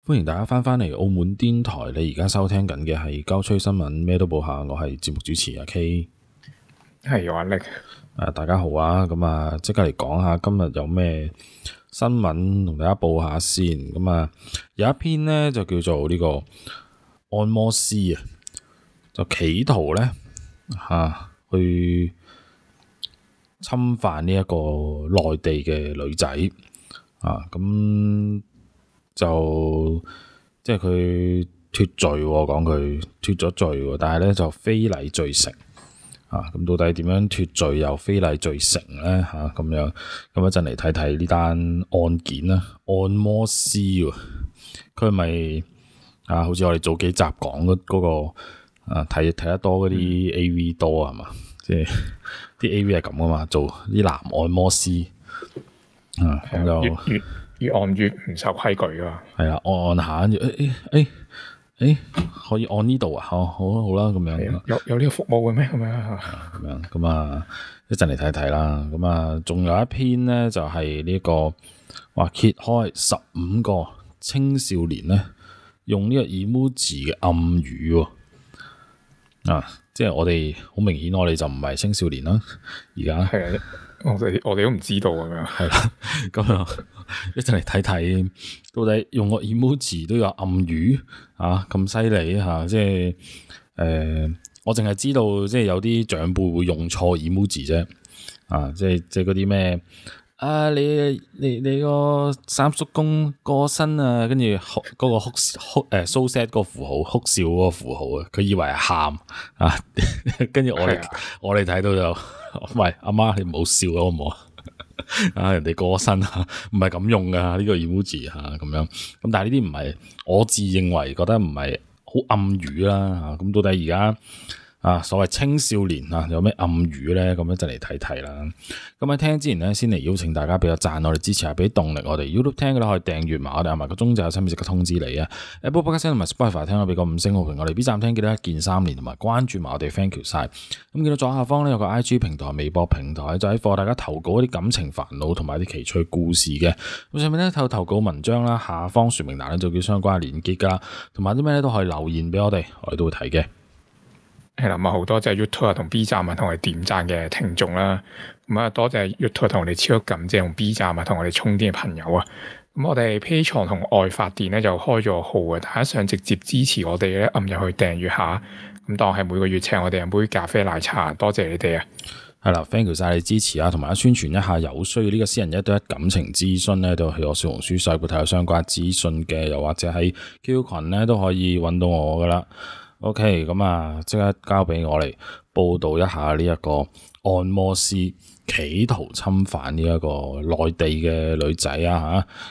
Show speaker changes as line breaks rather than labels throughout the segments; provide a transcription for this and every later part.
歡迎大家翻返嚟澳門癲台，你而家收聽緊嘅係鳩吹新聞，咩都報下，我係節目主持阿 K，
係我阿力。
大家好啊，咁啊即刻嚟講下今日有咩新聞同大家報下先。咁啊有一篇呢就叫做呢個按摩師啊，就企圖呢去侵犯呢一個內地嘅女仔啊，咁就即係佢脫罪喎，講佢脫咗罪喎，但係咧就非禮罪成啊！咁到底點樣脫罪又非禮罪成咧？咁樣咁一陣嚟睇睇呢單案件啦。按摩師喎，佢係咪好似我哋早幾集講嗰個睇得多嗰啲 A.V. 多啊？係嘛？即係啲 A.V. 係咁噶嘛，做啲男按摩師咁就。
越按越唔守規矩啊！
係啊，按下跟住可以按呢度啊！好啦，咁樣
有呢個服務嘅咩？
咁啊，一陣嚟睇睇啦。咁啊，仲有一篇呢，就係呢個話揭開15個青少年呢，用呢個 emoji 嘅暗語喎。即係我哋好明顯，我哋就唔係青少年啦。而家
係啊，我哋都唔知道咁樣。
係啦，咁啊，一陣嚟睇睇，到底用個 emoji 都有暗語咁犀利即係我淨係知道，即係有啲長輩會用錯 emoji 啫。即係嗰啲咩你個三叔公過身啊，跟住嗰個哭so sad 嗰個符號，哭笑嗰個符號佢以為係喊跟住我哋睇到就，喂阿媽你唔好笑啊好唔好人哋過身唔係咁用噶呢個 emoji 咁樣，咁但係呢啲唔係我自認為覺得唔係好暗語啦咁到底而家所謂青少年有咩暗語咧？咁一陣嚟睇睇啦。咁喺聽之前咧，先嚟邀請大家俾個讚我哋支持下，俾動力我哋 YouTube 聽嘅咧可以訂閱埋我哋，埋個鐘就有新片即刻通知你啊。Apple Podcast 同埋 Spotify 聽我俾個5星好評，我哋 B 站聽記得一鍵3連同埋關注埋我哋 thank you 晒。咁見到左下方咧有個 IG 平台、微博平台，就喺課大家投稿一啲感情煩惱同埋啲奇趣故事嘅。咁上面咧投稿文章啦，下方說明欄咧就叫相關嘅連結噶，同埋啲咩咧都可以留言俾我哋都會睇嘅。
係啦，咁好多謝 YouTube 同 B 站同我哋點讚嘅聽眾啦。咁多謝 YouTube 同我哋超級感謝，用 B 站同我哋充電嘅朋友啊。咁我哋 Patreon 同愛發電咧就開咗號嘅，大家想直接支持我哋咧，按入去訂閱下。咁當係每個月請我哋飲杯咖啡奶茶，多謝你哋啊。係
啦 ，thank you 晒你支持同埋宣傳一下，有需要呢個私人1對1感情諮詢咧，都係我小紅書上邊睇有相關資訊嘅，又或者喺 QQ 群咧都可以揾到我噶啦。OK，咁即刻交俾我嚟報道一下呢一個按摩師企圖侵犯呢一個內地嘅女仔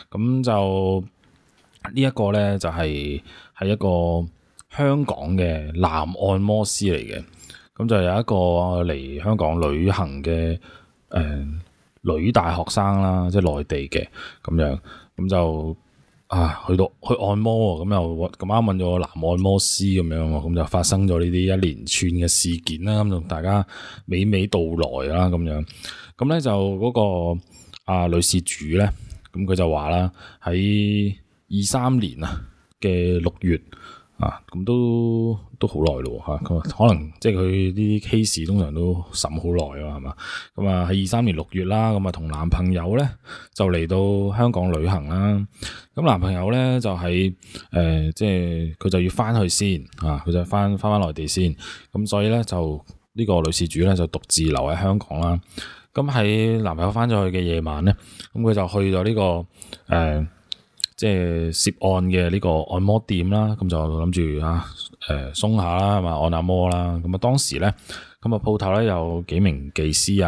咁就呢一個咧就係一個香港嘅男按摩師嚟嘅，咁就有一個嚟香港旅行嘅女大學生啦，即係內地嘅咁樣，咁就去按摩咁又咁啱揾咗個男按摩師咁樣，咁就發生咗呢啲一連串嘅事件啦，咁就大家娓娓道來啦咁樣。咁咧就嗰個女事主咧，咁佢就話啦，喺23年嘅6月咁都好耐咯可能即係佢啲 case 通常都審好耐啊，係嘛？咁喺23年6月啦，咁同男朋友咧就嚟到香港旅行啦。咁男朋友咧就喺即係佢就要翻去先佢就翻內地先。咁所以咧就呢個女事主咧就獨自留喺香港啦。咁喺男朋友翻咗去嘅夜晚咧，咁佢就去咗呢個即係涉案嘅呢個按摩店啦，咁就諗住鬆下啦，係嘛，按下摩啦。咁當時咧，咁鋪頭咧有幾名技師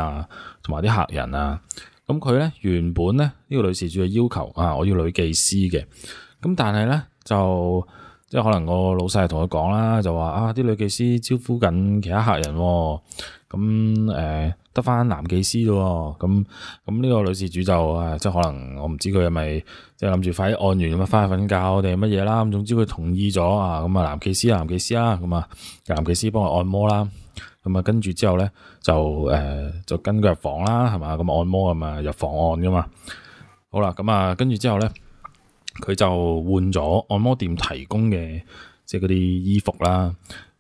同埋啲客人咁佢咧原本咧呢個女事主嘅要求我要女技師嘅，咁但係咧就即係可能個老細同佢講啦，就話啲女技師招呼緊其他客人咁得翻男技師咯，咁呢個女事主就即係可能我唔知佢係咪即係諗住快啲按完咁翻去瞓覺定係乜嘢啦，咁總之佢同意咗咁男技師啦，咁男技師幫佢按摩啦，咁跟住之後咧就跟佢入房啦，係嘛，咁按摩入房按噶嘛，好啦，咁跟住之後咧佢就換咗按摩店提供嘅即係嗰啲衣服啦。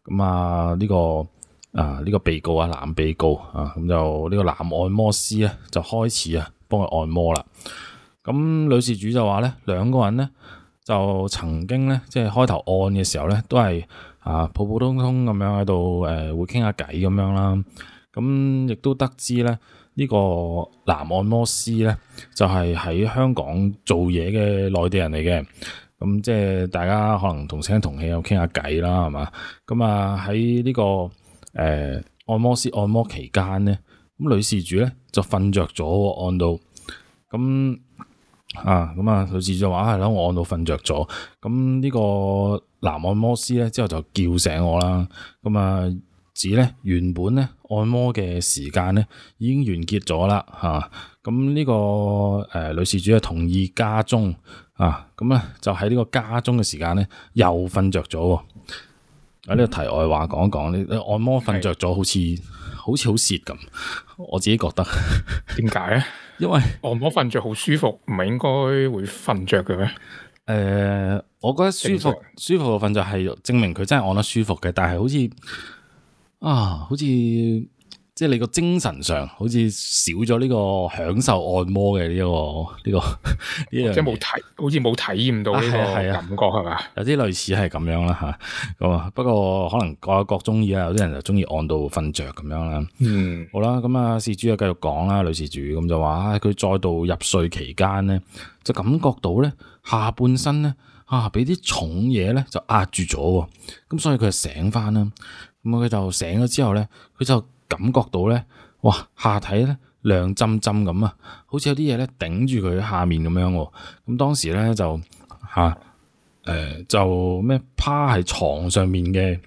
咁啊呢個被告啊，男被告啊，咁就呢個男按摩師咧就開始啊幫佢按摩啦。咁女事主就話咧，兩個人咧就曾經咧即係開頭按嘅時候咧都係普普通通咁樣喺度會傾下偈咁樣啦。咁亦都得知咧呢個男按摩師咧就係喺香港做嘢嘅內地人嚟嘅。咁即係大家可能同聲同氣有傾下偈啦，係嘛？咁喺呢個按摩師按摩期間咧，咁女事主咧就瞓着咗按到咁。女事主就話係啦，我按到瞓着咗。咁呢個男按摩師咧之後就叫醒我啦。咁指咧原本咧按摩嘅時間咧已經完結咗啦嚇。咁呢個女事主就同意加鐘就喺呢個加鐘嘅時間咧又瞓着咗。喺呢個題外話講一講，你按摩瞓着咗好似好蝕咁，我自己覺得。
點解咧？因為按摩瞓着好舒服，唔係應該會瞓着嘅咩？
我覺得舒服嘅瞓着係證明佢真係按得舒服嘅，但係好似即係你個精神上好似少咗呢個享受按摩嘅呢個即係
好似冇體驗到呢個感覺係嘛？
有啲類似係咁樣啦嚇。咁不過可能各有各中意啦，有啲人就中意按到瞓着咁樣啦。好啦，咁事主就繼續講啦，女事主咁就話佢再度入睡期間咧，就感覺到咧下半身咧俾啲重嘢咧就壓住咗喎。咁所以佢就醒翻啦。咁佢就醒咗之後咧，佢就感覺到咧，哇，下體咧涼浸浸咁啊，好似有啲嘢咧頂住佢下面咁樣喎。咁當時咧就趴喺床上面嘅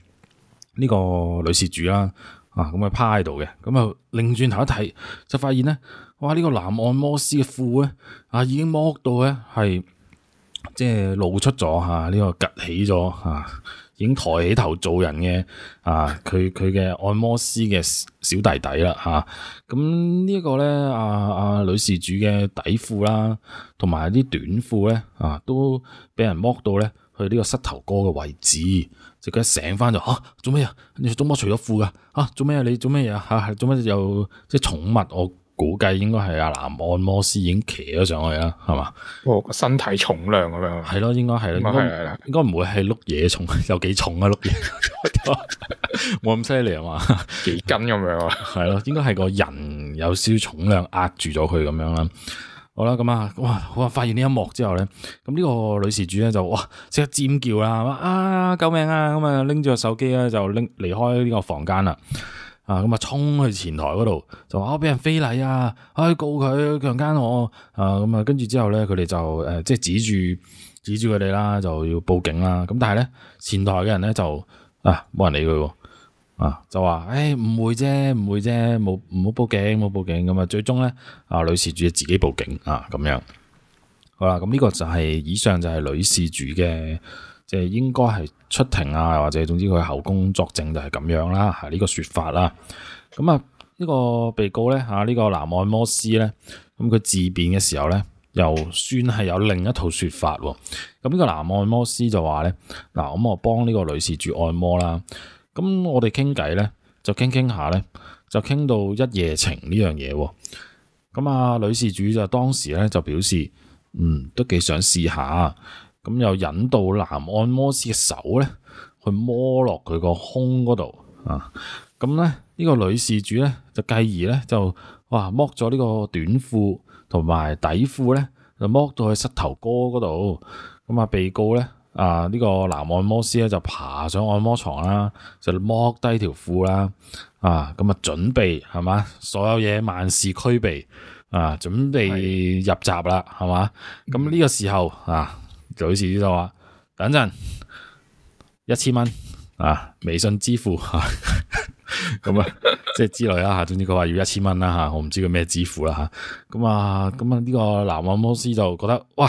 呢個女事主啦，咁佢趴喺度嘅，咁啊擰轉頭一睇，就發現咧，哇！呢個男按摩師嘅褲咧已經剝到咧係即係露出咗呢個趌起咗已經抬起頭做人嘅佢嘅按摩師嘅小弟弟啦咁呢一個咧女事主嘅底褲啦，同埋啲短褲咧都俾人剝到咧去呢個膝頭哥嘅位置，即佢一醒翻就做咩啊？你做乜除咗褲噶做咩啊？你做咩嘢做乜又即係寵物？我估計應該係男按摩師已經騎咗上去啦，係嘛？
個身體重量咁樣
係咯，應該係啦，應該唔會係碌嘢重，有幾重啊碌嘢？冇咁犀利啊嘛，
幾斤咁樣啊？
係咯，應該係個人有少少重量壓住咗佢咁樣啦。好啦，咁發現呢一幕之後咧，咁呢個女事主咧就即刻尖叫啦，救命啊！咁拎住個手機咧就離開呢個房間啦。衝去前台嗰度就話俾人非禮告佢強姦我跟住之後咧佢哋就即係指住佢哋啦，就要報警啦。咁但係咧前台嘅人咧就冇人理佢就話唔會啫，冇報警咁最終咧女事主自己報警咁樣。好啦，咁呢個就係以上就係女事主嘅。即係應該係出庭或者總之佢口供作證就係咁樣啦，呢個說法啦。咁呢個被告咧呢個男按摩師咧，咁佢自辯嘅時候咧，又算係有另一套說法喎。咁呢個男按摩師就話咧，咁我幫呢個女事主按摩啦。咁我哋傾偈咧，就傾下咧，就傾到一夜情呢樣嘢喎。咁女事主就當時咧就表示，都幾想試下。咁又引導男按摩師嘅手咧，去摸落佢個胸嗰度咁咧呢個女事主咧就繼而咧就剝咗呢個短褲同埋底褲咧，就剝到去膝頭哥嗰度。咁被告咧呢個男按摩師咧就爬上按摩床啦，就剝低條褲啦咁準備係嘛，所有嘢萬事俱備準備入閘啦，係嘛。咁呢個時候女事主就話等陣1000蚊微信支付咁即係之類啦總之佢話要1000蚊啦我唔知佢咩支付啦咁呢個男按摩師就覺得哇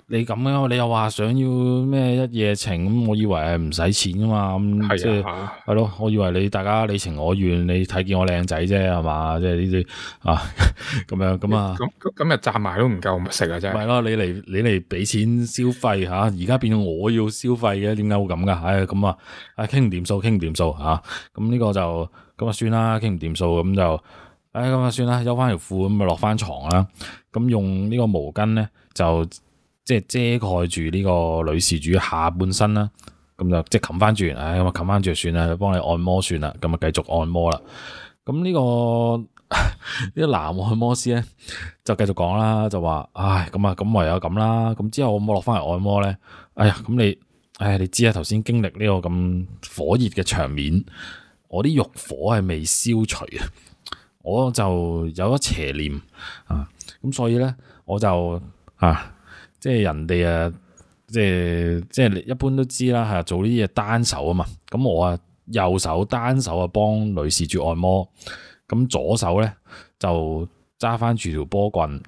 你咁樣，你又話想要咩一夜情咁，我以為係唔使錢噶嘛，咁即係係咯，我以為你大家你情我願，你睇見我靚仔啫係嘛，即係呢啲啊咁樣咁啊，
咁日賺埋都唔夠食啊真係。
係咯，你嚟俾錢消費嚇，而家變到我要消費嘅，點解會咁噶？唉咁啊，傾唔掂數嚇，咁呢個就咁啊算啦，傾唔掂數咁就。咁啊算啦，休翻條褲咁啊落翻床啦。咁用呢個毛巾咧，就即係遮蓋住呢個女事主下半身啦。咁就即係冚翻住，咁啊冚翻住就算啦，幫你按摩算啦。咁啊繼續按摩啦。咁呢個男按摩師咧就繼續講啦，就話唉咁啊咁唯有咁啦。咁之後我冇落翻嚟按摩咧，咁你知啊，頭先經歷呢個咁火熱嘅場面，我啲慾火係未消除啊。我就有咗邪念啊，咁所以咧我就即係人哋即係一般都知啦，係做呢啲嘢單手啊嘛，咁我右手單手幫女事主按摩，咁左手咧就揸翻住條波棍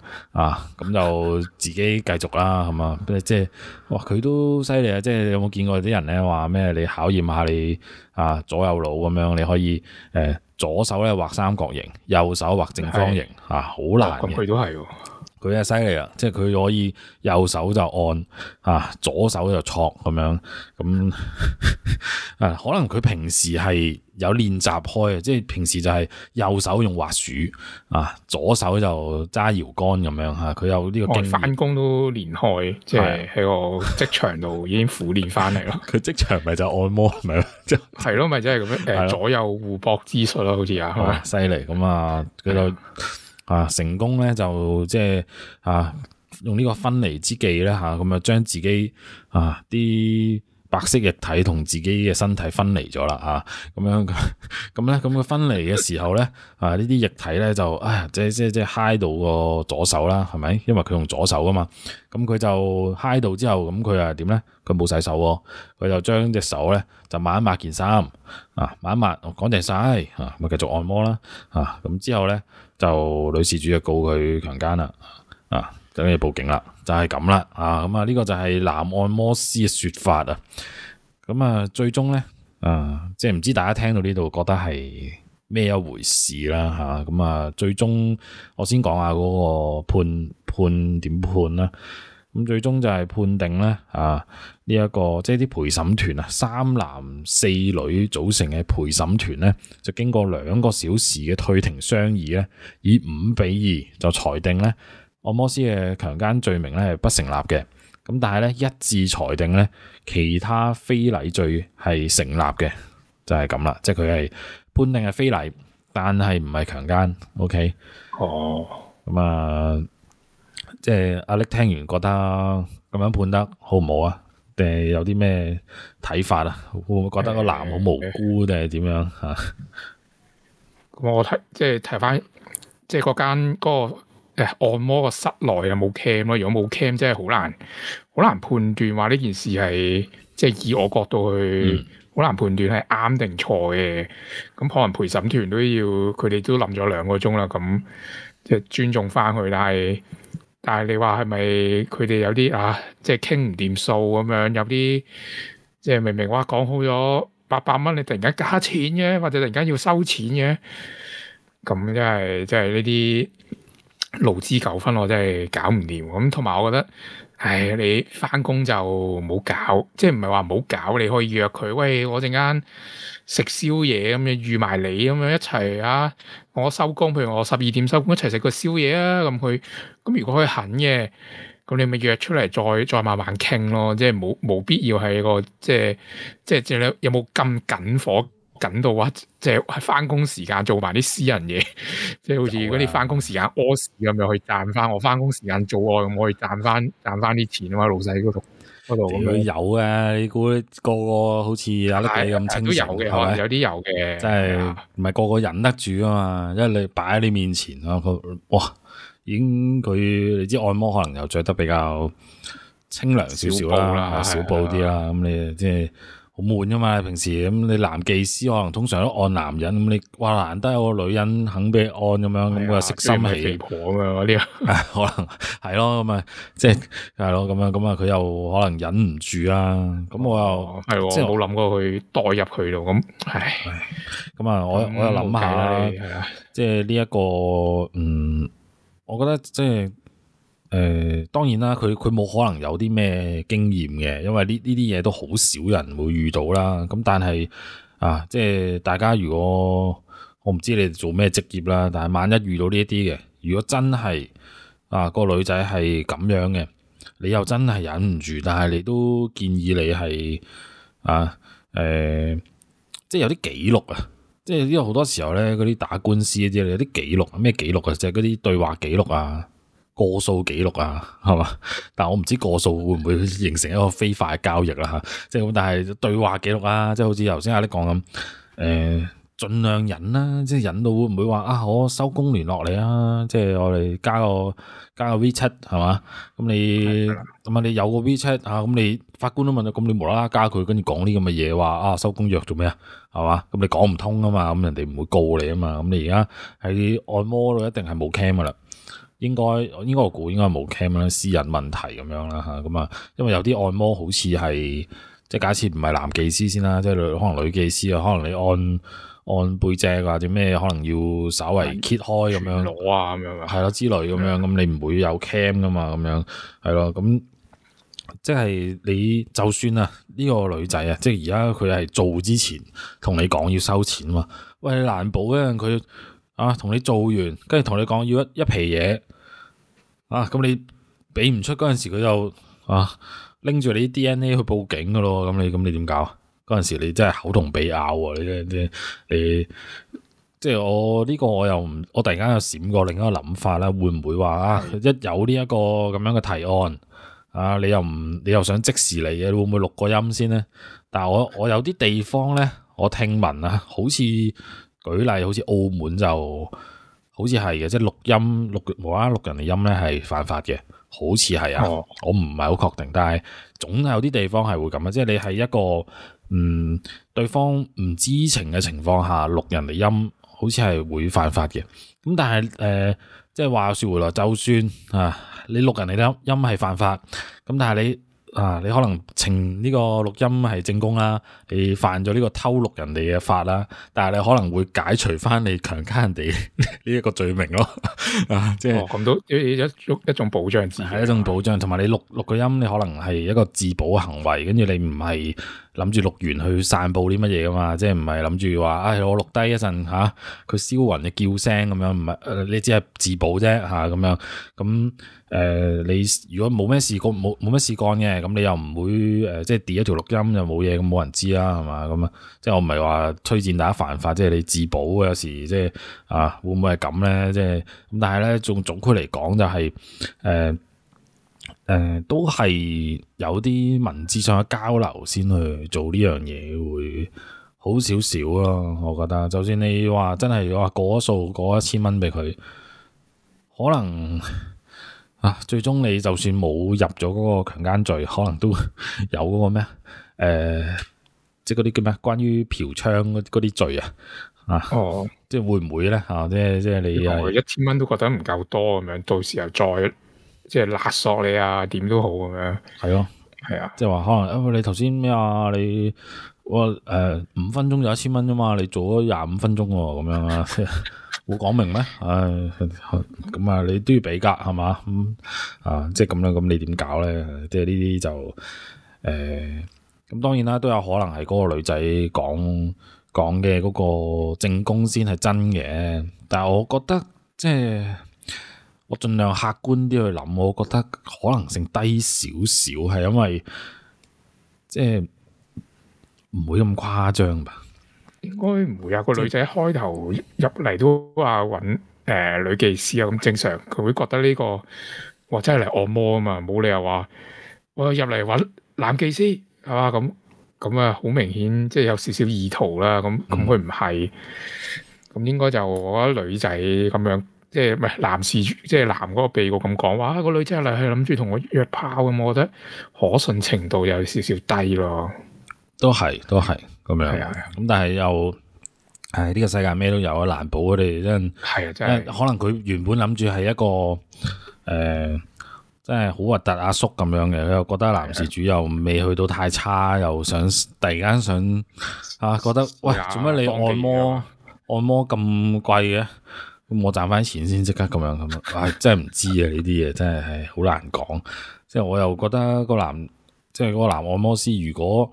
咁就自己繼續啦，係嘛，即係哇佢都犀利啊！即係有冇見過啲人咧話咩？你考驗下你左右腦咁樣，你可以左手咧畫三角形，右手畫正方形好難嘅。
咁佢都係喎，
佢係犀利啊！即係佢可以右手就按左手就戳咁樣，咁可能佢平時係有練習開嘅，即係平時就係右手用滑鼠左手就揸搖桿咁樣嚇，佢有呢個經驗。
翻工都練開，即係喺個職場度已經苦練翻嚟咯。
佢職場咪就按摩咪咯，
係咯，咪即係咁樣左右互搏之術咯，好似啊，
犀利咁啊！佢就成功咧就即係用呢個分離之技咧咁啊將自己啲白色液體同自己嘅身體分離咗啦咁樣咁咧咁佢分離嘅時候咧呢啲液體咧就即係揩到個左手啦，係咪？因為佢用左手噶嘛，咁佢就揩到之後咁佢點咧？佢冇洗手喎，佢就將隻手咧就抹一抹件衫抹一抹乾淨晒咪繼續按摩啦咁之後咧就女事主就告佢強姦啦等你報警啦，就係咁啦咁呢個就係男按摩師嘅說法咁最終咧即係唔知大家聽到呢度覺得係咩一回事啦咁最終我先講下嗰個判點判啦。咁最終就係判定咧呢一個即係啲陪審團3男4女組成嘅陪審團咧，就經過2個小時嘅退庭商議咧，以5-2就裁定咧按摩師嘅強姦罪名咧係不成立嘅。咁但係咧一致裁定咧其他非禮罪係成立嘅，就係咁啦。即係佢係判定係非禮，但係唔係強姦。OK，咁即係阿力聽完覺得咁樣判得好唔好啊？定係有啲咩睇法啊？會唔會覺得個男好無辜定係點樣吓？
咁我睇翻，即係嗰間嗰個按摩個室內有冇 cam 咯？如果冇 cam，真係好難判斷話呢件事係即係以我角度去好難判斷係啱定錯嘅。咁可能陪審團都要佢哋都諗咗2個鐘啦，咁即係尊重翻佢，但係你話係咪佢哋有啲即係傾唔掂數咁樣，有啲即係明明話講好咗800蚊，你突然間加錢嘅，或者突然間要收錢嘅，咁即係呢啲勞資糾紛，我真係搞唔掂。咁同埋我覺得，你翻工就冇搞，即係唔係話冇搞，你可以約佢，喂，我陣間食宵夜咁樣預埋你咁樣一齊我收工，譬如我12點收工，一齊食個宵夜咁如果佢肯嘅，咁你咪約出嚟再慢慢傾咯，即係冇必要係個即係你有冇咁緊火緊到話，即係喺翻工時間做埋啲私人嘢，即係好似嗰啲翻工時間屙屎咁樣去賺翻我翻工時間做愛，咁我可以賺翻啲錢啊嘛，老細嗰度咁樣
有嘅，你估個好似阿力你咁清
都有嘅，可能有啲有嘅，
即係唔係個個忍得住啊嘛？因為你擺喺你面前哇，已經你知按摩可能又着得比較清涼少少啦，少布啲啦，咁你即係好悶噶嘛，平時咁你男技師可能通常都按男人，咁你哇難得有個女人肯俾你按咁樣，咁佢又識心起，
肥婆啊嘛嗰啲，
可能係咯，咁啊即係咯，咁啊佢又可能忍唔住啊，咁我又
係
即係
冇諗過去代入佢度，咁唉，
咁啊我又諗下，即係呢一個我覺得即係。當然啦，佢冇可能有啲咩經驗嘅，因為呢啲嘢都好少人會遇到啦。咁但係啊，即係大家如果我唔知你哋做咩職業啦，但係萬一遇到呢一啲嘅，如果真係啊個女仔係咁樣嘅，你又真係忍唔住，但係你都建議你係即係有啲記錄啊，即係因為好多時候咧，嗰啲打官司嗰啲有啲記錄，咩記錄啊？即係嗰啲對話記錄啊。過數記錄啊，係嘛？但係我唔知過數會唔會形成一個非法嘅交易啦嚇，即係咁。但係對話記錄啊，即係好似頭先阿你講咁，盡量忍啦，即係忍到會唔會話啊？我收工聯絡你啊，即係我哋加個 WeChat 係嘛？咁你有個 WeChat 啊，咁你法官都問咗，咁你無啦啦加佢，跟住講啲咁嘅嘢話啊收工約做咩啊？係嘛？咁你講唔通啊嘛，咁人哋唔會告你啊嘛。咁你而家喺按摩度一定係冇 cam 噶啦。應該我估應該冇 cam 啦，私隱問題咁樣啦嚇，咁啊，因為有啲按摩好似係即係假設唔係男技師先啦，即係可能女技師啊，可能你按背脊或者咩，可能要稍微揭開咁樣
攞啊咁樣，
係咯之類咁樣，咁你唔會有 cam 噶嘛，咁樣係咯，咁即係你就算啊呢個女仔啊，即係而家佢係做之前同你講要收錢嘛，喂你難保咧佢。同你做完，跟住同你講要一皮嘢，咁你俾唔出嗰陣時，佢就拎住你啲 DNA 去報警噶咯，咁你點搞？嗰陣時你真係口同鼻拗喎，你即係我呢個我又唔，我突然間有閃過另一個諗法啦，會唔會話一有呢一個咁樣嘅提案，你又想即時嚟嘅，會唔會錄個音先咧？但係我有啲地方咧，我聽聞啊，好似。舉例好似澳門就好似係嘅，即係錄音無啦啦錄人哋音咧係犯法嘅，好似係啊，我唔係好確定，但係總係有啲地方係會咁啊，即係你係一個對方唔知情嘅情況下錄人哋音，好似係會犯法嘅。咁但係即係話說回來，就算你錄人哋音係犯法，咁但係你可能稱呢個錄音係正宮啦，你犯咗呢個偷錄人哋嘅法啦，但係你可能會解除翻你強姦人哋呢一個罪名咯，即係
咁都一種保障，
係一種保障，同埋你錄個音，你可能係一個自保行為，跟住你唔係諗住錄完去散佈啲乜嘢噶嘛，即係唔係諗住話我錄低一陣佢燒暈嘅叫聲咁樣，唔係你只係自保啫咁樣咁。你如果冇咩事幹嘅，咁你又唔會即係跌一條錄音又冇嘢，咁冇人知啦，係嘛咁啊？即係我唔係話推薦大家犯法，即係你自保有時即係會唔會係咁咧？即係咁，但係咧總括嚟講就係都係有啲文字上嘅交流先去做呢樣嘢會好少少咯。我覺得，就算你話真係話過咗數過1000蚊俾佢，可能。最終你就算冇入咗嗰個強姦罪，可能都有嗰個咩即係嗰啲叫咩？關於嫖娼嗰啲罪即係會唔會咧？即係你
1000蚊都覺得唔夠多咁樣，到時候再即係勒索你點都好咁樣。
係咯，
係啊，
即係話可能你頭先咩你5分鐘就1000蚊啫嘛，你做咗25分鐘喎，咁樣啊。會講明咩？咁你都要俾㗎，係嘛？即係咁樣，咁你點搞咧？即係呢啲就咁當然啦，都有可能係嗰個女仔講嘅嗰個證供先係真嘅，但係我覺得即係我盡量客觀啲去諗，我覺得可能性低少少，係因為即係唔會咁誇張吧。
應該唔會啊！個女仔開頭入嚟都話揾女技師咁正常，佢會覺得呢個哇真係嚟按摩啊嘛，冇理由話我入嚟揾男技師係嘛，咁好明顯即係有少少意圖啦。咁佢唔係，咁應該就我覺得女仔咁樣，即係唔係男事主，即係男嗰個被告咁講話，個女仔嚟係諗住同我約炮咁，我覺得可信程度有少少低咯。
都係咁樣。
係
咁但係又呢個世界咩都有啊，難保佢哋真
係啊，真係
可能佢原本諗住係一個真係好核突阿叔咁樣嘅，佢又覺得男事主又未去到太差，又想突然間想覺得喂，做乜你按摩咁貴嘅？咁我賺翻錢先即刻咁樣，真係唔知啊！呢啲嘢真係好難講。即係我又覺得個男按摩師，如果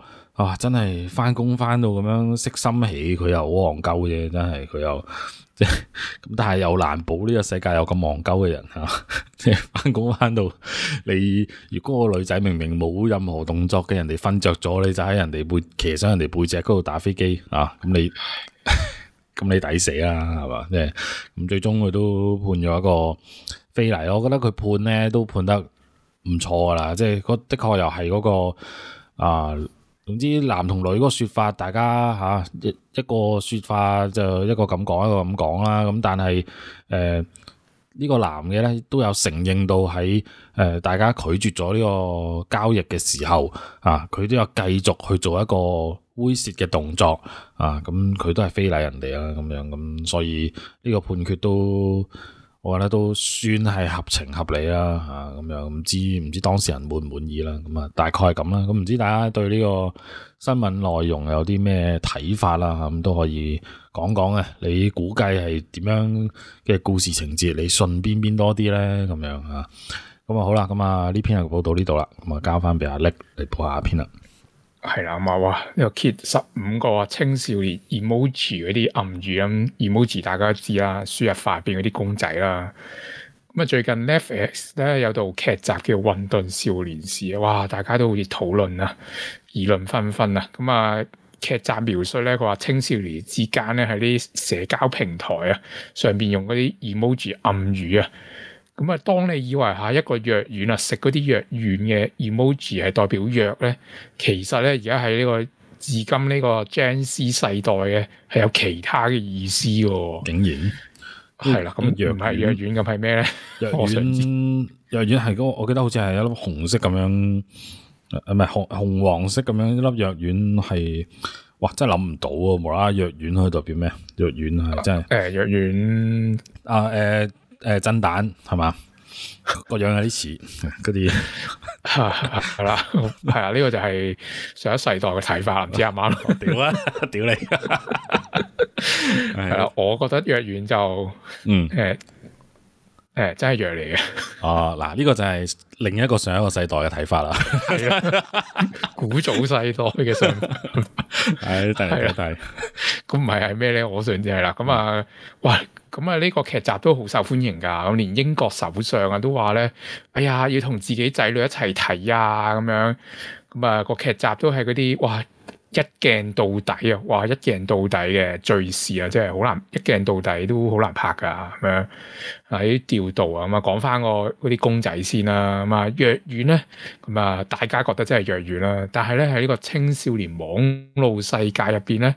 真係翻工翻到咁樣識心起，佢又好戇鳩啫，真係佢又即係咁，但係又難保呢個世界有咁戇鳩嘅人即係翻工翻到你，如果個女仔明明冇任何動作嘅，人哋瞓着咗，你就喺人哋騎上人哋背脊嗰度打飛機咁你咁你抵死啦，係嘛？即係咁最終佢都判咗一個非禮，我覺得佢判咧都判得唔錯噶啦，即係的確又係嗰個總之男同女嗰個說法，大家一個說法就一個咁講，一個咁講啦。咁但係呢個男嘅咧都有承認到喺大家拒絕咗呢個交易嘅時候佢都有繼續去做一個猥褻嘅動作咁佢都係非禮人哋啦，咁樣咁，所以呢個判決都我覺得都算係合情合理啦咁樣，唔知當事人滿唔滿意啦，咁大概係咁啦。咁唔知大家對呢個新聞內容有啲咩睇法啦？咁都可以講講嘅。你估計係點樣嘅故事情節？你信邊多啲咧？咁樣咁好啦，咁呢篇就報到呢度啦。咁交翻俾阿叻嚟報下篇啦。
係啦，咁哇呢個 kit 15個青少年 emoji 嗰啲暗語咁 emoji 大家都知啦，輸入法入邊嗰啲公仔啦。咁最近 Netflix 咧有套劇集叫《混沌少年時》，哇大家都好似討論議論紛紛咁劇集描述咧，佢話青少年之間咧喺啲社交平台上邊用嗰啲 emoji 暗語咁當你以為一個藥丸食嗰啲藥丸嘅 emoji 係代表藥咧，其實咧而家喺呢個至今呢個 Gen Z 世代嘅係有其他嘅意思喎。
竟然
係啦，咁唔係藥丸咁係咩咧？
藥丸係嗰個，我記得好似係一粒紅色咁樣，唔係紅黃色咁樣一粒藥丸係，哇真係諗唔到喎！無啦啦藥丸可以代表咩？藥丸係真係
藥丸
震蛋係嘛？個樣有啲似嗰啲
係啦，係啊，呢個就係上一世代嘅睇法，唔知啱唔啱？
屌啊！屌你！
係啦，我覺得藥丸就真係藥嚟嘅。
嗱呢個就係另一個上一個世代嘅睇法啦。
係啊，古早世代嘅想法。
係咁
唔係咩咧？我想知係啦。哇！呢個劇集都好受歡迎噶，咁連英國首相都話咧，哎呀，要同自己仔女一齊睇咁樣。個劇集都係嗰啲哇一鏡到底哇一鏡到底嘅敘事即係好難，一鏡到底都好難拍噶咁樣。喺調度講翻嗰啲公仔先啦。藥丸咧，大家覺得真係藥丸啦，但係咧喺呢個青少年網絡世界入邊咧，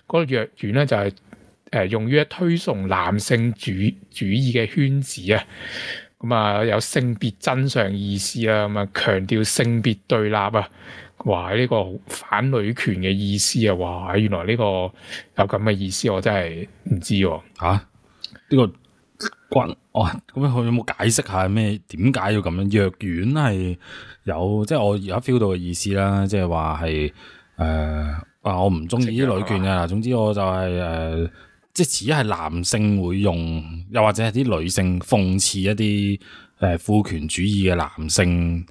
嗰個藥丸咧就係用於推崇男性主義嘅圈子有性別真相意思啦，強調性別對立哇！呢個反女權嘅意思哇！原來呢個有咁嘅意思，我真係唔知喎。
呢個關咁佢有冇解釋下咩？點解要咁樣？藥丸係有即係我而家 feel 到嘅意思啦，即係話係我唔中意啲女權嘅。總之我就係即係只係男性會用，又或者係啲女性諷刺一啲父權主義嘅男性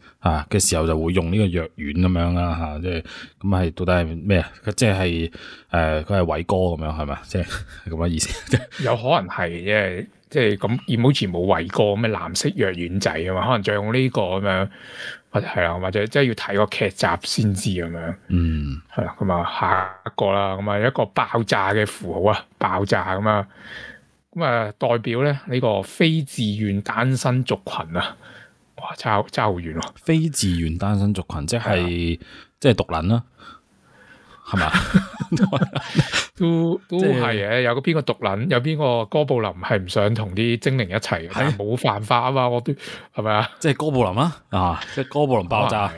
嘅時候，就會用呢個藥丸咁樣啦即係咁係到底係咩啊？即係佢係偉哥咁樣係咪？即係咁嘅意思。
有可能係即係咁 emoji 冇偉哥咩藍色藥丸仔可能就用呢個咁樣，或者係啦，或者即係要睇個劇集先知咁樣。係啦，下一個啦，一個爆炸嘅符號爆炸代表咧呢個非自願單身族群哇，差好遠喎！
非自願單身族群即係毒撚啦，係嘛？
都係嘅，有邊個毒撚，有邊個哥布林係唔想同啲精靈一齊嘅？冇犯法嘛，我都係咪啊？
即係哥布林即係哥布林爆炸。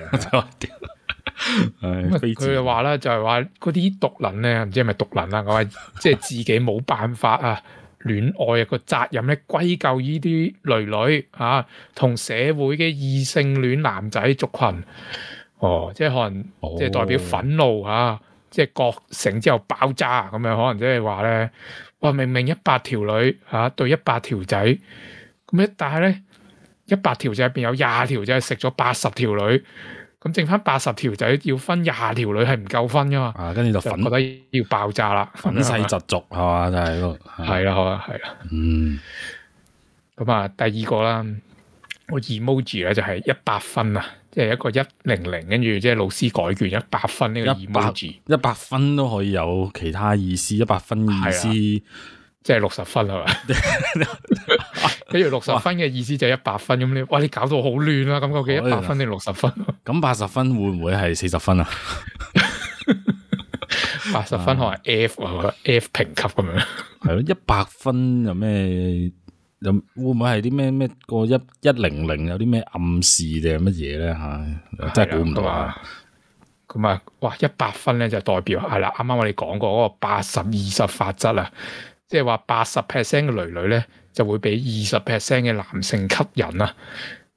佢就話咧，就係話嗰啲毒撚咧，唔知係咪毒撚啦？我話即係自己冇辦法啊，戀愛個責任咧歸咎於啲女女啊，同社會嘅異性戀男仔族群。即係可能即係代表憤怒啊，即係覺醒之後爆炸咁樣，可能即係話咧，哇明明100條女對100條仔，咁咧但係咧100條仔入邊有20條仔係食咗80條女，咁剩翻80條仔要分20條女係唔夠分噶嘛？
跟住就
覺得要爆炸啦，
憤世嫉俗係嘛？就係咯，
係啦，好啊，係啦，咁啊，第二個啦，個 emoji 咧就係100分啊。即係一個100，跟住即係老師改卷100分呢個 emoji，
100分都可以有其他意思，100分意思
即係60分係咪？跟住60分嘅意思就係100分咁你，哇！你搞到好亂啦，咁究竟100分定60分？
咁80分會唔會係40分啊
？80分可能 F 啊，F 評級咁樣。
係咯，100分有咩？會唔會係啲咩個100有啲咩暗示定係乜嘢咧嚇？真係估唔到啊！
咁啊，哇！100分咧就代表係啦，啱啱我哋講過嗰個80-20法則啊，即係話80% 嘅女女咧就會俾20% 嘅男性吸引啊。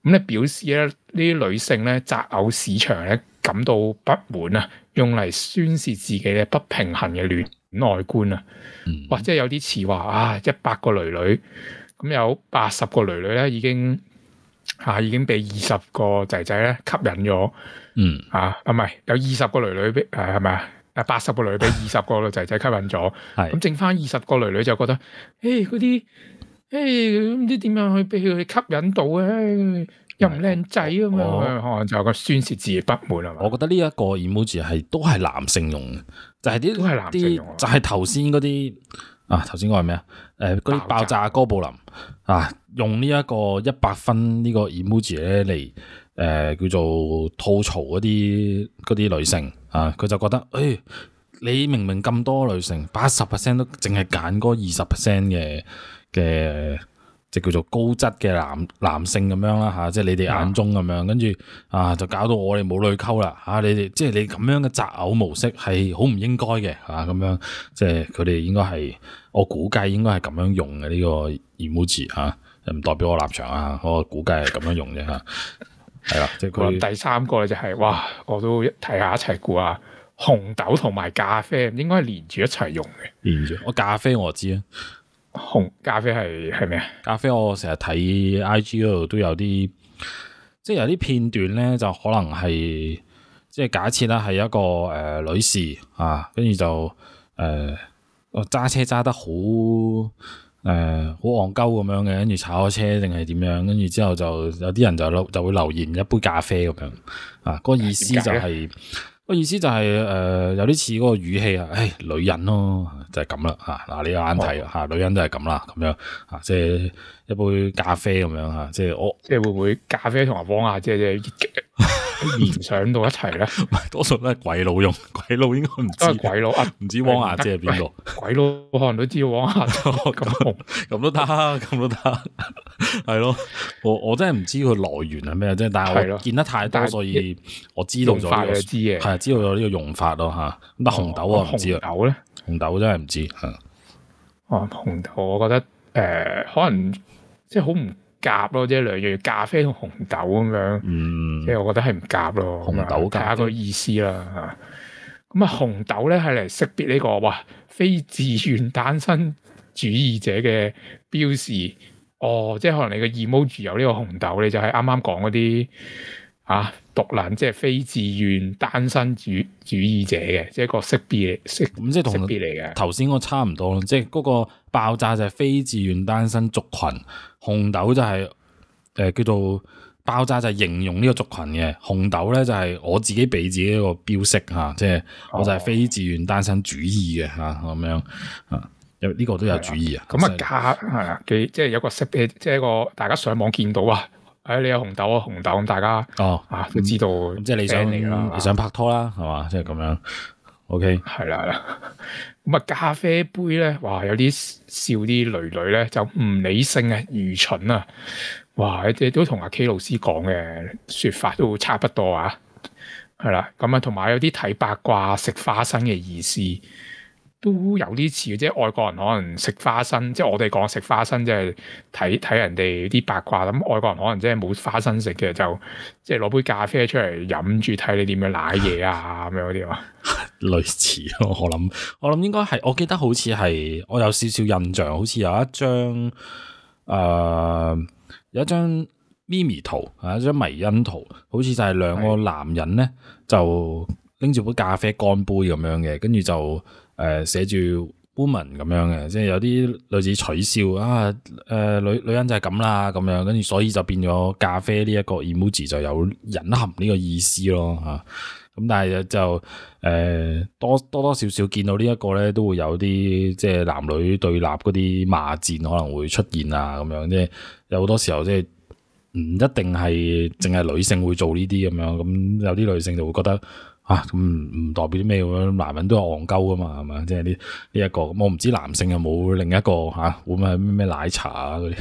咁咧表示咧呢啲女性咧擇偶市場咧感到不滿啊，用嚟宣示自己嘅不平衡嘅戀愛觀啊。或者有啲詞話啊，100個女女。咁有80個女女咧，已經俾20個仔仔咧吸引咗，唔係有20個女女俾係咪啊？80個女女俾20個仔仔吸引咗，咁剩翻20個女女就覺得，嗰啲唔知點樣去俾佢吸引到咧，又唔靚仔咁樣，可能就個宣泄自己不滿啊嘛。
我覺得呢一個 emoji 都係男性用嘅，就係
都係男性用，
就係頭先嗰啲。頭先講係咩啊？嗰啲爆炸哥布林用呢一個100分呢個 emoji 咧嚟叫做吐槽嗰啲女性佢就覺得你明明咁多女性，80% 都淨係揀嗰20% 嘅即叫做高質嘅男性咁樣啦即係你哋眼中咁樣，跟住就搞到我哋冇女溝啦你哋即係你咁樣嘅擇偶模式係好唔應該嘅咁樣，即係佢哋應該係我估計應該係咁樣用嘅呢個 emoji 唔代表我立場我估計係咁樣用啫係啦，即係佢
第三個咧就係哇，我都睇下一齊估啊，紅豆同埋咖啡應該係連住一齊用嘅，
連住我咖啡我知啊。
咖啡係咩啊？
咖啡我成日睇 IG 嗰度都有啲，即係有啲片段咧，就可能係即係假設啦，係一個女士跟住就揸車揸得好好戇鳩咁樣嘅，跟住炒咗車定係點樣，跟住之後就有啲人就會留言一杯咖啡咁樣嗰個意思就係。個意思就係有啲似嗰個語氣女人咯，就係咁啦你有眼睇女人都係咁啦，咁樣即係一杯咖啡咁樣即係
會唔會咖啡同埋汪阿姐即係聯想到一齊咧？
多數都係鬼佬用，鬼佬應該唔知，
都係鬼佬
唔知汪阿姐係邊個？
鬼佬可能都知汪阿姐
咁都得，咁都得，係咯。我真係唔知佢來源係咩啫，但係我見得太多，所以我知道咗呢個係知道咗呢個用法咯咁但紅豆我唔知啊。
紅豆咧？
紅豆真係唔知
紅豆我覺得可能即係好唔夾咯，即係兩樣咖啡同紅豆咁樣，即係我覺得係唔夾咯。
紅豆
睇下個意思啦咁紅豆咧係嚟識別呢個非自願單身主義者嘅標示。即係可能你個 emoji 有呢個紅豆，你就係啱啱講嗰啲毒撚，即係非自願單身主義者嘅，即係一個識別嚟嘅。
頭先嗰差唔多咯，即係嗰個爆炸就係非自願單身族群，紅豆就係叫做爆炸就係形容呢個族群嘅，紅豆咧就係我自己俾自己一個標識即係我就係非自願單身主義嘅咁樣呢個都有主意
咁即係有個識別，即係一個大家上網見到你有紅豆紅豆咁，大家都知道，
即係你想拍拖啦，係嘛？即係咁樣。OK，
係啦。咁咖啡杯咧，哇！有啲笑啲女女咧就唔理性愚蠢啊！哇！即係都同阿 K 老師講嘅說法都差不多係啦，咁啊同埋有啲睇八卦食花生嘅意思。都有啲似嘅，即係外國人可能食花生，即係我哋講食花生，即係睇人哋啲八卦。咁外國人可能即係冇花生食嘅，就即係攞杯咖啡出嚟飲住睇你點樣舐嘢啊咁樣嗰啲啊。
類似咯，我諗應該係，我記得好似係，我有少少印象，好似有一張咪咪圖，一張迷因圖，好似就係兩個男人咧，就拎住杯咖啡乾杯咁樣嘅，跟住就寫住 woman 咁樣嘅，即係有啲類似取笑啊，女人就係咁啦咁樣，跟住所以就變咗咖啡呢一個 emoji 就有隱含呢個意思咯嚇。咁但係就多少少見到呢一個咧，都會有啲即係男女對立嗰啲罵戰可能會出現啊咁樣，即係有好多時候即係唔一定係淨係女性會做呢啲咁樣，咁有啲女性就會覺得。咁唔代表啲咩喎？男人都係戇鳩噶嘛，係嘛？即係呢一個咁，我唔知男性有冇另一個會唔會係咩奶茶啊嗰啲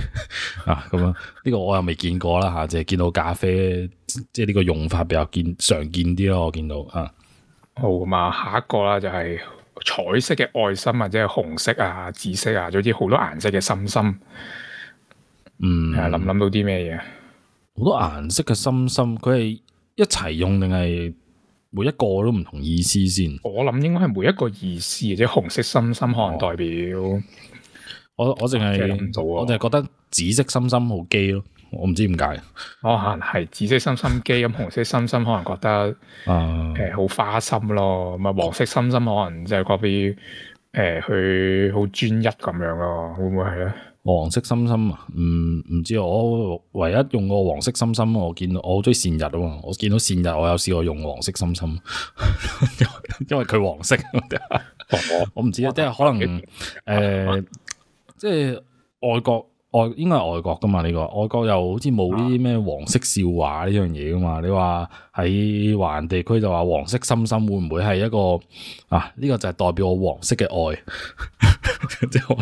咁樣？呢個我又未見過啦嚇，淨係見到咖啡，即係呢個用法比較常見啲咯。我見到嚇。
好咁啊，下一個啦就係彩色嘅愛心或者係紅色啊、紫色啊，總之好多顏色嘅心心。諗到啲咩嘢？好
多顏色嘅心心，佢係一齊用定係？每一個都唔同意思先，
我諗應該係每一個意思，即係紅色心心可能代表
我淨係我淨係覺得紫色心心好基咯，我唔知點解。
可能係紫色心心基，咁紅色心心可能覺得好花心咯，咁啊黃色心心可能就係嗰啲佢好專一咁樣咯，會唔會係咧？
黃色心心啊，唔知我唯一用過黃色心心，我見到我好中意善日啊嘛，我見到善日我有試過用黃色心心，因為佢黃色，我唔知啊，即係可能即係外國應該係外國噶嘛呢個，外國又好似冇呢啲咩黃色笑話呢樣嘢噶嘛，你話喺華人地區就話黃色心心會唔會係一個呢個就係代表我黃色嘅愛，即係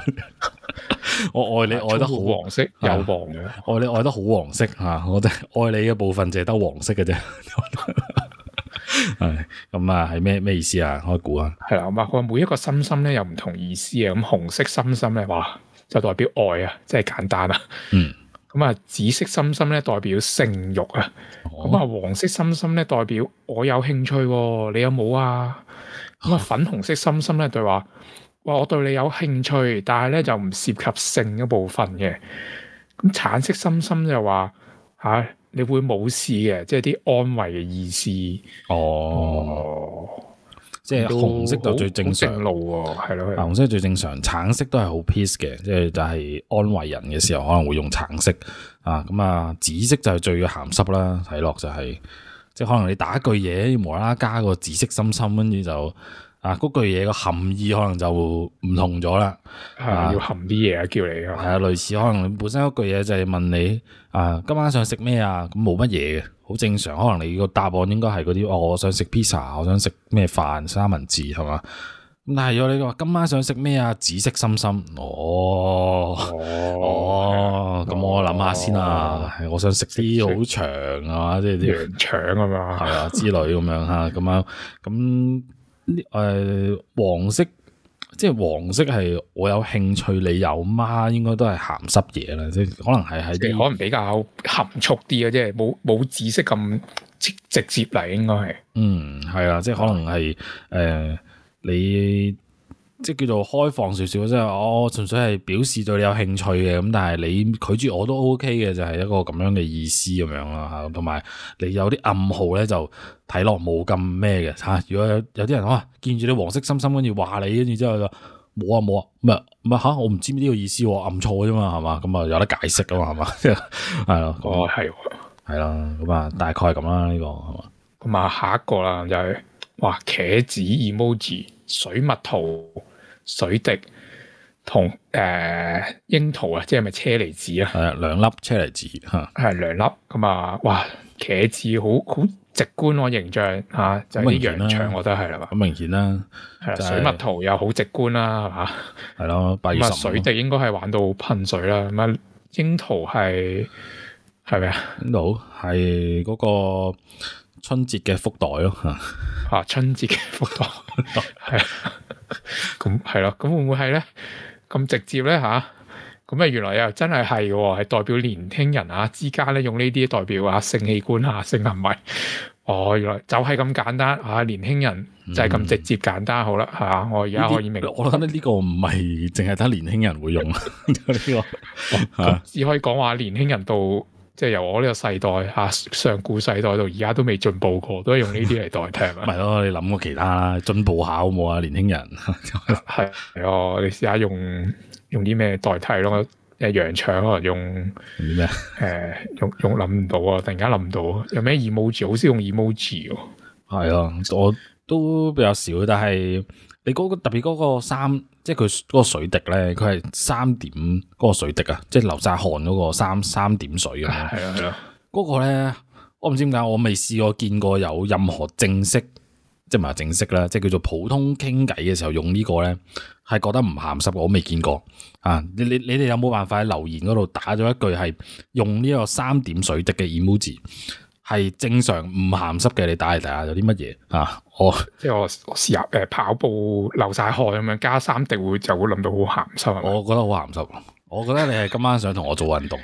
我愛你愛得好
黃色有黃嘅，
愛你愛得好黃色吓，我哋愛你嘅部分淨係得黃色嘅啫。係咁啊，係咩意思啊？開估啊？
係啦，咁啊，佢每一個心心咧有唔同意思啊。咁紅色心心咧，哇，就代表愛啊，即係簡單啊。咁啊，紫色心心咧代表性慾啊。咁啊，黃色心心咧代表我有興趣，你有冇啊？咁啊，粉紅色心心咧對話。我對你有興趣，但係咧就唔涉及性嗰部分嘅。咁橙色心心就話你會冇事嘅，即係啲安慰嘅意思。
即係紅色就最正常。
正路喎，係咯。
紅色最正常，橙色都係好 peace 嘅，即係就係安慰人嘅時候可能會用橙色咁啊。紫色就係最鹹濕啦，睇落就係即係可能你打一句嘢無啦啦加個紫色心心，跟住就。嗰句嘢個含義可能就唔同咗啦，
要含啲嘢叫你
係類似可能本身嗰句嘢就係問你今晚想食咩啊？咁冇乜嘢嘅，好正常。可能你個答案應該係嗰啲我想食 pizza，我想食咩飯三文治係嘛？咁但係如果你話今晚想食咩啊？紫色心心，咁我諗下先啊，我想食啲好長啊，即係啲
羊腸啊嘛，
係啊之類咁樣嚇，咁樣咁。黃色即係黃色係我有興趣，你有嗎？應該都係鹹濕嘢啦，即係可能係喺啲
可能比較含蓄啲嘅，即係冇紫色咁直接嚟，應該係
係啊，即係可能係你即係叫做開放少少，即係我純粹係表示對你有興趣嘅，咁但係你拒絕我都 OK 嘅，就係一個咁樣嘅意思咁樣啦嚇。同埋你有啲暗號咧，就睇落冇咁咩嘅嚇。如果有啲人見住你黃色心心，跟住話你，跟住之後就冇啊，唔係我唔知呢個意思喎，暗錯啫嘛，係嘛？咁啊有得解釋啊嘛，係嘛？係咯，係啦，咁啊大概係咁啦，呢個係嘛？
咁啊下一個啦就係茄子 emoji。水蜜桃、水滴同櫻桃啊，即係咪車厘子啊？
係兩粒車厘子嚇，
係兩粒咁啊！哇，茄子好直觀喎形象嚇，就係啲羊腸，我覺得係啦嘛，
好明顯啦。
係水蜜桃又好直觀啦，係嘛？
係咯，8月10。
水滴應該係玩到噴水啦。咁啊，櫻桃係咪啊？
櫻桃係嗰個春節嘅福袋咯
嚇，春節嘅福袋係咁係咯，咁會唔會係咧？咁直接咧嚇？咁啊，原來又真係嘅喎，係代表年輕人啊之間咧用呢啲代表啊性器官啊性行為。哦，原來就係咁簡單啊！年輕人就係咁直接簡單，好啦嚇，我而家可以明。
我覺得呢個唔係淨係得年輕人會用呢個，
只可以講話年輕人到即係由我呢個世代嚇上古世代到而家都未進步過，都係用呢啲嚟代替啊。
咪咯，你諗過其他啦，進步下好冇啊？年輕人
係哦，你試下用啲咩代替咯？羊腸可能用
咩？
用諗唔到啊！突然間諗唔到，有咩 emoji 好少用 emoji 喎。
係啊，我都比較少，但係你嗰個特別嗰個三，即係佢嗰個水滴咧，佢係3點嗰個水滴啊，即係流晒汗嗰個三點水咁樣。
係啊，
嗰個咧，我唔知點解，我未試過見過有任何正式，即係唔係正式啦，即係叫做普通傾偈嘅時候用呢個咧，係覺得唔鹹濕，我未見過啊！你哋有冇辦法喺留言嗰度打咗一句係用呢個3點水滴嘅 emoji 係正常唔鹹濕嘅？你打嚟睇下有啲乜嘢啊？
即係我試下跑步流晒汗咁樣加3滴就會諗到好鹹濕。
我覺得好鹹濕，我覺得你係今晚想同我做運動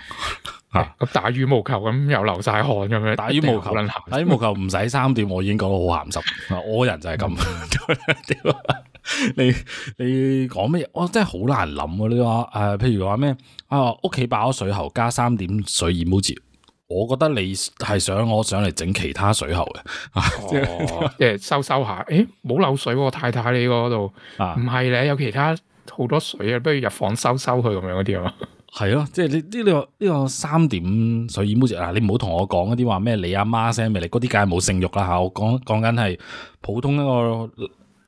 咁打羽毛球咁又流晒汗咁樣，
打羽毛球唔使3點，我已經覺得好鹹濕。我人就係咁。你講乜嘢？我真係好難諗啊！你話譬如話咩啊？屋企爆咗水喉加3點水 emoji，我覺得你係想我上嚟整其他水喉嘅，
即係收下。冇漏水喎，太太你嗰度唔係咧，有其他好多水啊，不如入房收佢咁樣嗰啲啊。係
咯，即係你呢個3點水 emoji 啊！你唔好同我講嗰啲話咩你阿媽 send 俾你嗰啲，梗係冇性慾啦吓！我講緊係普通一個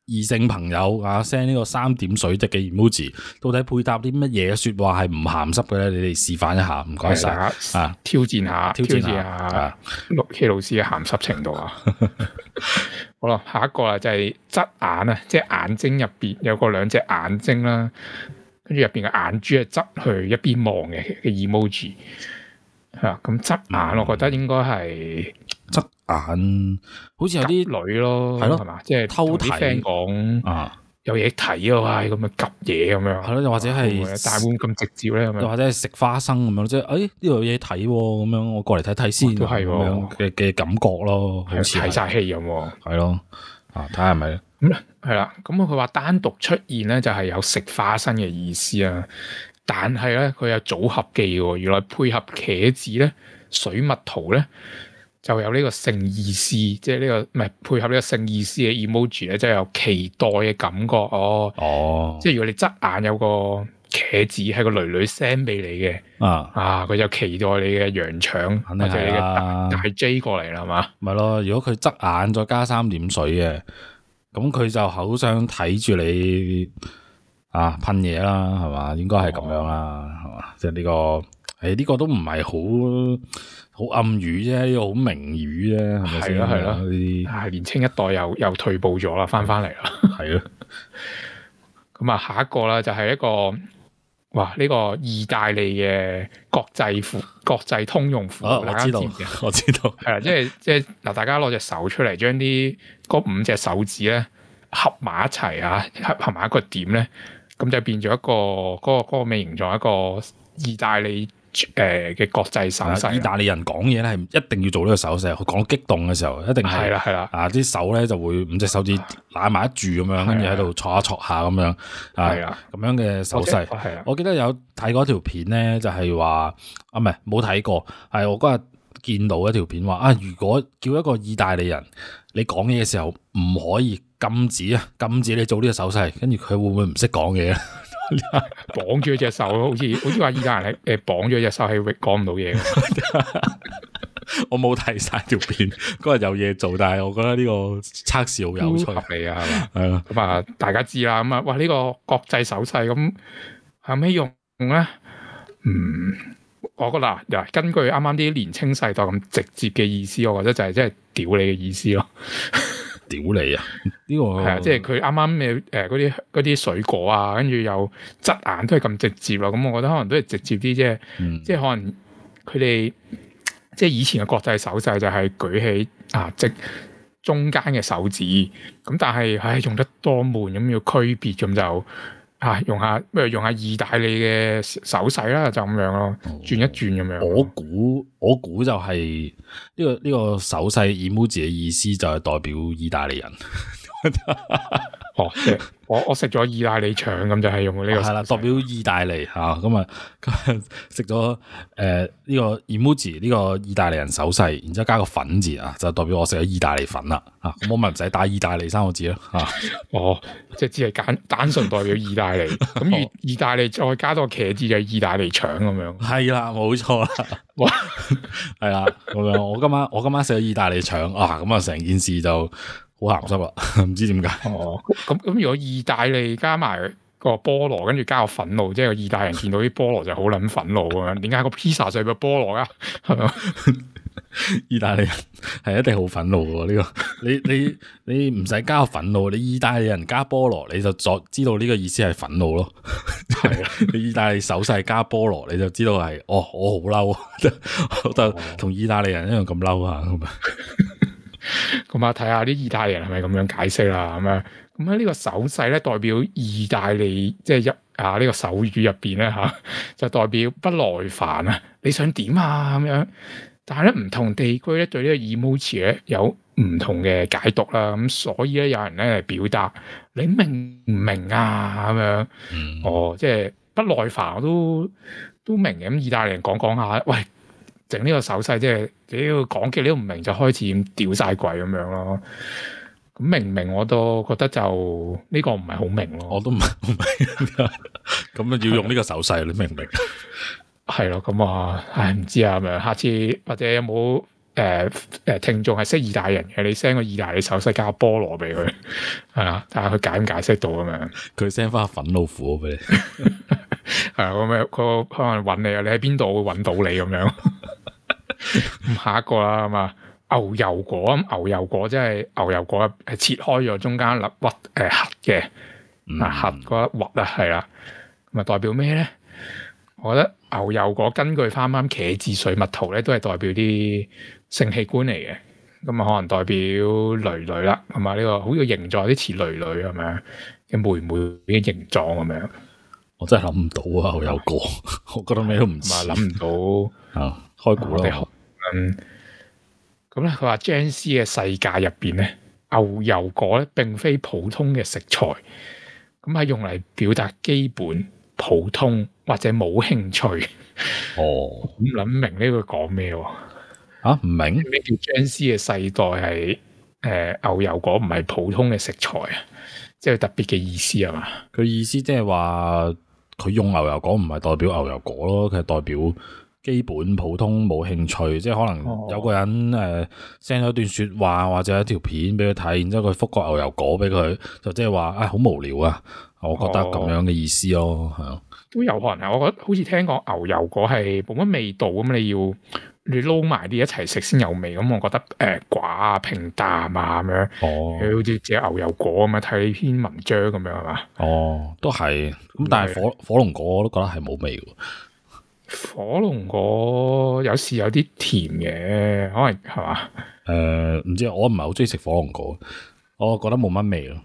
異性朋友啊 send 呢個3點水滴嘅 emoji， 到底配搭啲乜嘢說話係唔鹹濕嘅咧？你哋示範一下，唔該晒啊！
挑戰下K 老師嘅鹹濕程度啊！好啦，下一個啦就係側眼啊，即係眼睛入邊有個2隻眼睛啦。跟住入邊嘅眼珠係側去一邊望嘅 emoji， 係啊，咁側眼我覺得應該係
側眼，好似有啲
女咯，
係咯，
係嘛，即係偷睇 friend 講啊，有嘢睇啊，咁樣夾嘢咁樣，
係咯，又或者係
但係會唔會咁直接咧？
又或者係食花生咁樣，即係呢度有嘢睇咁樣，我過嚟睇睇先，
都係咁樣
嘅感覺咯，好似
睇晒戲咁，
係咯，睇下係咪？
咁係啦，咁佢話單獨出現咧就係有食花生嘅意思啊，但係咧佢有組合技喎，原來配合茄子咧、水蜜桃咧就有呢個性意思，即係呢個唔係配合呢個性意思嘅 emoji 咧，即係有期待嘅感覺哦。即係如果你側眼有個茄子係個女女 send 俾你嘅佢就期待你嘅羊腸或者你嘅大 J 過嚟啦，係嘛？
咪咯，如果佢側眼再加3點水嘅。咁佢就好想睇住你噴嘢啦，係嘛？應該係咁樣啦，係嘛？即係呢個，呢個都唔係好暗語啫，呢個好明語啫，係咪先？
係咯，係年青一代又退步咗啦，翻嚟啦，
係咯。
咁啊，下一個啦就係一個，呢個意大利嘅國際通用符，
我知道，
係啦，即係嗱，大家攞隻手出嚟，將嗰5隻手指咧合埋一齊啊，合埋一個點咧，咁就變咗一個嗰個咩形狀？一個意大利嘅國際手勢。
意大利人講嘢咧係一定要做呢個手勢，佢講激動嘅時候一定係
啦，
啲手咧就會5隻手指攬埋一住咁樣，跟住喺度戳下咁樣，咁樣嘅手勢。我記得有睇過一條片咧，就係話唔係冇睇過，係我嗰日見到一條片話如果叫一個意大利人你講嘢嘅時候唔可以禁止你做呢個手勢，跟住佢會唔會唔識講嘢咧？
綁住隻手，好似話意大利人綁住隻手係講唔到嘢。
我冇睇晒條片，嗰日有嘢做，但係我覺得呢個測試好有趣，
合理啊，係嘛？
係咯，
咁大家知啦，咁呢個國際手勢咁係咩用咧？我覺得根據啱啱啲年青世代咁直接嘅意思，我覺得就係即係屌你嘅意思咯。
屌你啊！呢個
係即係佢啱啱嗰啲水果啊，跟住又側眼都係咁直接咯。咁我覺得可能都係直接啲啫，即係可能佢哋即係以前嘅國際手勢就係舉起即中間嘅手指，咁但係用得多悶咁要區別，咁就用下意大利嘅手勢啦，就咁樣咯，轉一轉咁樣。
我估就係呢個手勢 emoji 嘅意思就係代表意大利人。
即係我食咗意大利腸，咁就係用呢個
係啦，代表意大利嚇，咁啊食咗呢個 emoji 呢個意大利人手勢，然之後加個粉字啊，就代表我食咗意大利粉啦嚇，咁我咪唔使打意大利三個字咯嚇。
即係只係單純代表意大利，咁意大利再加多個茄字就係意大利腸咁樣。
係啦，冇錯啦，係啦咁樣。我今晚食咗意大利腸啊，咁啊成件事就好鹹濕啦，唔知點解。
咁如果意大利加埋個菠蘿，跟住加個憤怒，即係個意大利人見到啲菠蘿就好撚憤怒咁樣。點解個披薩上有菠蘿啊？係咪？
意大利人係一定好憤怒嘅呢個。你唔使加個憤怒，你意大利人加菠蘿，你就知道呢個意思係憤怒咯。係啊，你意大利手勢加菠蘿，你就知道係我好嬲，我就同意大利人一樣咁嬲啊咁啊。
咁啊，睇下啲意大利人係咪咁樣解釋啦，咁樣。咁喺呢個手勢咧，代表意大利即係呢個手語入邊咧就代表不耐煩啊！你想點啊咁樣？但係咧唔同地區咧對呢個 emoji 咧有唔同嘅解讀啦，咁所以咧有人咧嚟表達你明唔明啊咁樣？即係不耐煩我都明嘅。咁意大利人講下，喂，整呢個手勢即係你要講嘅你都唔明，就開始咁屌晒鬼咁樣咯。咁明唔明我都覺得就呢個唔係好明咯。
我都唔明，咁要用呢個手勢，你明唔明？
係咯，咁唔知啊，咪下次或者有冇聽眾係識意大利人嘅，你 send 個意大利手勢加菠蘿俾佢，係啊，睇下佢解唔解釋到咁樣。佢
send 翻個憤怒符俾你，
係啊，咁樣佢可能揾你啊，你喺邊度會揾到你咁樣。咁下一個啦，咁啊。牛油果，牛油果即係牛油果係切開咗中間粒核嘅，核嗰粒核啊，係啦，咁啊代表咩咧？我覺得牛油果根據翻啱茄子水蜜桃咧，都係代表啲性器官嚟嘅，咁啊可能代表女女啦，係嘛？呢個好似形狀有啲似女女咁樣嘅妹妹嘅形狀咁樣。我真係諗唔到啊！牛油果，我覺得咩都唔似，諗唔到啊！開估啦，咁咧，佢話張斯嘅世界入邊咧，牛油果咧並非普通嘅食材，咁係用嚟表達基本、普通或者冇興趣。唔諗明呢個講咩喎？唔明咩叫張斯嘅世代係牛油果唔係普通嘅食材啊？即係特別嘅意思係嘛？佢意思即係話佢用牛油果唔係代表牛油果咯，佢係代表基本普通冇興趣，即係可能有個人send 咗段說話或者一條片俾佢睇，然之後佢覆個牛油果俾佢，就即係話好無聊啊！我覺得咁樣嘅意思咯，係都有可能。我覺得好似聽講牛油果係冇乜味道咁，你撈埋啲一齊食先有味。咁我覺得寡啊平淡啊咁樣，好似隻牛油果咁樣睇篇文章咁樣係嘛？都係。咁但係火龍果我都覺得係冇味嘅。火龍果有時有啲甜嘅，可能係嘛？唔知，我唔係好中意食火龍果，我覺得冇乜味咯。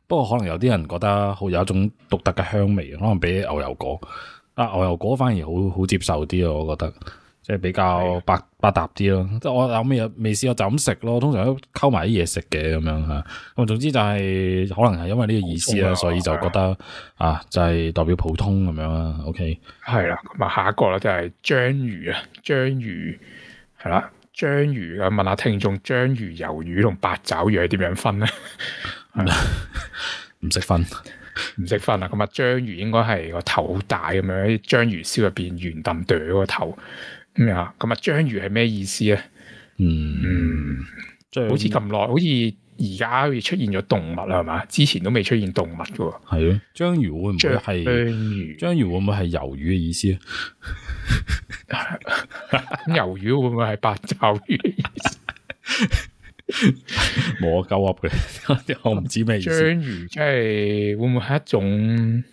不過可能有啲人覺得好有一種獨特嘅香味，可能比牛油果。牛油果反而好接受啲咯，我覺得即係比較百搭啲咯。即係我有咩未試過就咁食咯，通常都溝埋啲嘢食嘅咁樣吓。咁總之就係可能係因為呢個意思啦，所以就覺得就係代表普通咁樣啦。OK，係啦，咁啊下一個咧就係章魚啊，章魚係啦，章魚啊，問下聽眾章魚、魷魚同八爪魚係點樣分咧？唔識分，唔識分啊！咁啊，章魚應該係個頭好大咁樣，啲章魚燒入邊圓揼哚嗰個頭咁啊！咁啊，章魚係咩意思咧？好似咁耐，好似而家好似出現咗動物啦，係嘛？之前都未出現動物嘅喎。係咯，章魚會唔會係章魚會唔會係魷魚嘅意思咧？魷魚會唔會係八爪魚嘅意思？冇啊，鳩噏嘅，我唔知咩意思。章魚即係會唔會係一種？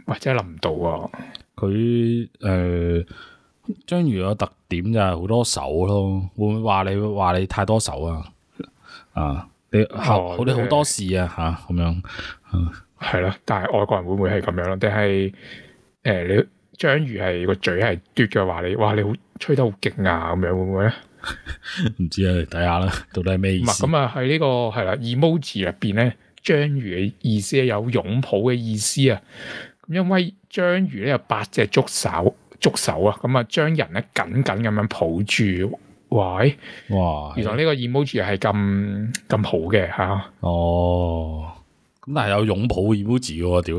或者諗唔到啊。佢
章魚個特點就係好多手咯，會唔會話你太多手啊？啊，你好多事啊嚇咁樣，
係咯。但係外國人會唔會係咁樣咯？定係你章魚係個嘴係嘟嘅話你，哇你好吹得好勁啊咁樣會唔會咧？
唔知啊，嚟睇下啦，到底係咩意思？
咁啊喺呢個係啦 emoji 入邊咧，章魚嘅意思係有擁抱嘅意思啊。咁因為章魚咧有8隻觸手啊，咁啊將人咧緊緊咁樣抱住。喂，
哇！
原來呢個 emoji 係咁好嘅嚇。
哦，咁但係有擁抱 emoji 喎，屌！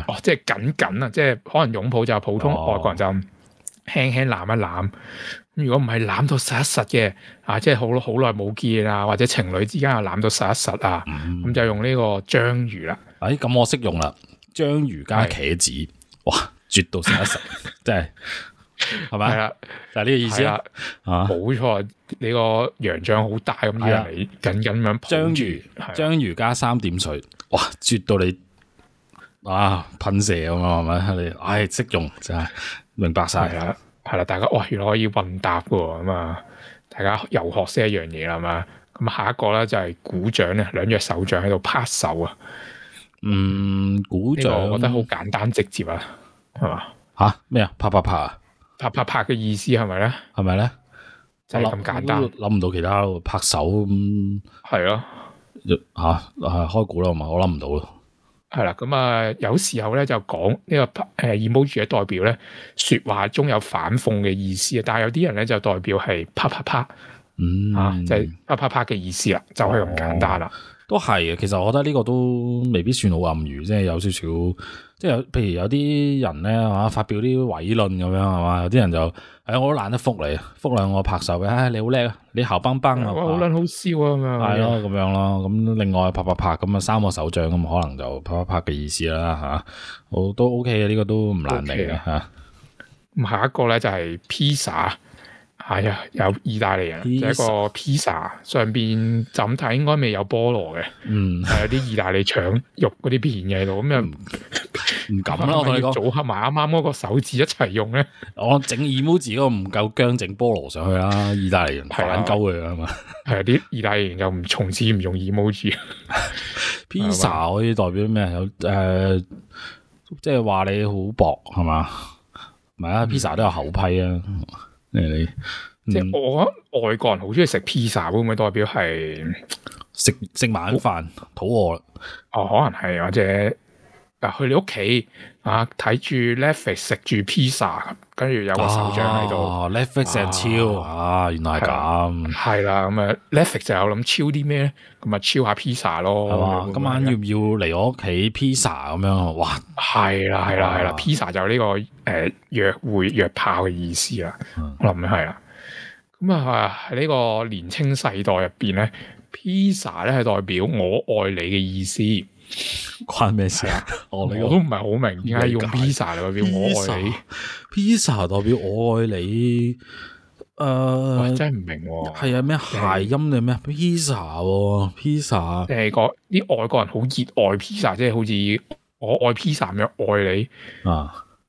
哦，即係緊緊啊，即係可能擁抱就普通外國人就輕輕攬一攬。如果唔係攬到實一實嘅啊，即係好耐冇見啊，或者情侶之間又攬到實一實啊，咁就用呢個章魚啦。
咁我識用啦，章魚加茄子，哇，絕到實一實，真係。係咪？係啦，就係呢個意思啦。冇錯，你個洋將好大咁樣嚟緊緊咁抱住章魚加3點水，哇，絕到你噴射咁啊，係咪？你識用真係明白晒。
係啦，大家哇，原來可以混搭嘅咁啊！大家又學識一樣嘢啦嘛。咁下一個咧就係鼓掌咧，2隻手掌喺度拍手啊。
鼓掌，
我覺得好簡單直接啊，係嘛？
吓咩啊？拍啊！
拍嘅意思係咪咧？
係咪咧？
就係咁簡單，
諗唔到其他咯。拍手咁
係咯，
開估啦嘛，我諗唔到咯。係
啦，咁啊，有時候咧就講呢個emoji 嘅代表咧，說話中有反諷嘅意思啊。但係有啲人咧就代表係啪，就係啪嘅意思啦，就係咁簡單啦。
都係嘅，其實我覺得呢個都未必算好暗語，即係有少少，即係譬如有啲人咧嚇發表啲偉論咁樣係嘛，有啲人就我都懶得覆你，覆兩個拍手嘅，你好叻啊，你姣崩崩啊，
好撚好笑啊咁樣，
係咯咁樣咯，咁另外拍咁啊3個手掌咁可能就拍嘅意思啦嚇，我都 OK 嘅，呢個都唔難明嘅嚇。
咁下一個咧就係披薩。係啊，有意大利人，就一個披薩上邊就咁睇，應該未有菠蘿嘅，係有啲意大利腸肉嗰啲片嘅喺度，咁又唔敢啦。我同你講，組合埋啱啱嗰個手指一齊用咧，
我整 emoji 嗰個唔夠薑，整菠蘿上去啦。意大利人反鳩佢啊嘛，係啊，
啲意大利人又從此唔用 emoji。
披薩可以代表咩？有即係話你好薄係嘛？唔係啊，披薩都有口批啊。
即係我覺得外國人好中意食披薩，會唔會代表係
食晚飯肚餓啦？
哦，可能係，或者去你屋企睇住 Netflix 食住披薩，跟住有個手掌喺度。
Netflix 成超原來係咁。係
啦，咁啊 Netflix 就有諗超啲咩咧？咁啊超下披薩咯。
係嘛？今晚要唔要嚟我屋企披薩咁樣？哇！
係啦，披薩就呢個約會約炮嘅意思啦。我諗係啦。咁啊喺呢個年青世代入邊咧，披薩咧係代表我愛你嘅意思。
關咩事啊？
我都唔係好明點解用披薩嚟代表我愛你。
披薩代表我愛你，
真係唔明。
係啊，咩諧音定咩？披薩，披薩。
啲外國人好熱愛披薩，即係好似我愛披薩咁樣愛你。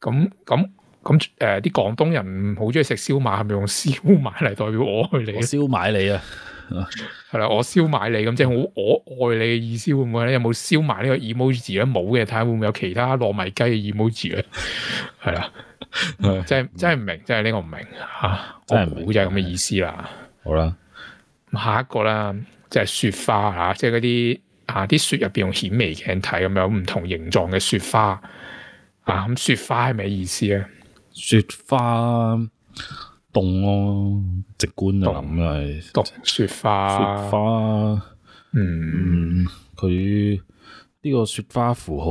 咁啲廣東人好中意食燒賣，係咪用燒賣嚟代表我愛你？
燒賣你啊！
係啦，我燒賣你咁，即係我愛你嘅意思會唔會咧？有冇燒賣呢個 emoji 咧？冇嘅，睇下會唔會有其他糯米雞嘅 emoji 咧？係啦，真係唔明，真係呢個唔明吓，真係估就係咁嘅意思啦。
好啦，
下一個啦，即係雪花吓，即係嗰啲啲雪入邊用顯微鏡睇咁樣唔同形狀嘅雪花咁雪花係咩意思咧？
雪花凍咯，直觀就咁係。
凍雪花，
雪花，佢呢個雪花符號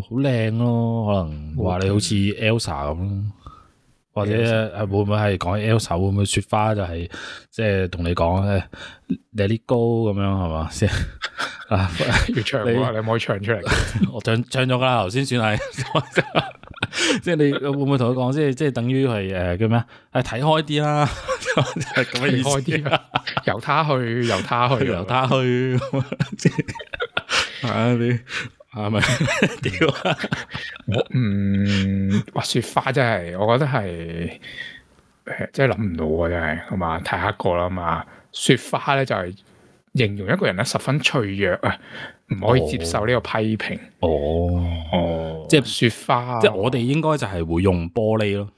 好靚咯，可能話你好似 Elsa 咁咯，或者會唔會係講 Elsa 會唔會雪花就係即係同你講咧 Let it go 咁樣係嘛？先
要唱你可唔可以唱出嚟？
我唱咗㗎啦，頭先算係。即係你會唔會同佢講，即係等於係叫咩？睇開啲啦，係咁嘅意思。
由他去，由他去，
由他去。係咪？屌啊！
哇！雪花真係，我覺得係真係諗唔到啊！真係係嘛，睇下一個啦嘛。雪花咧就係形容一個人咧十分脆弱啊，唔可以接受呢個批評。
即係
雪花，
即係我哋應該就係會用玻璃咯，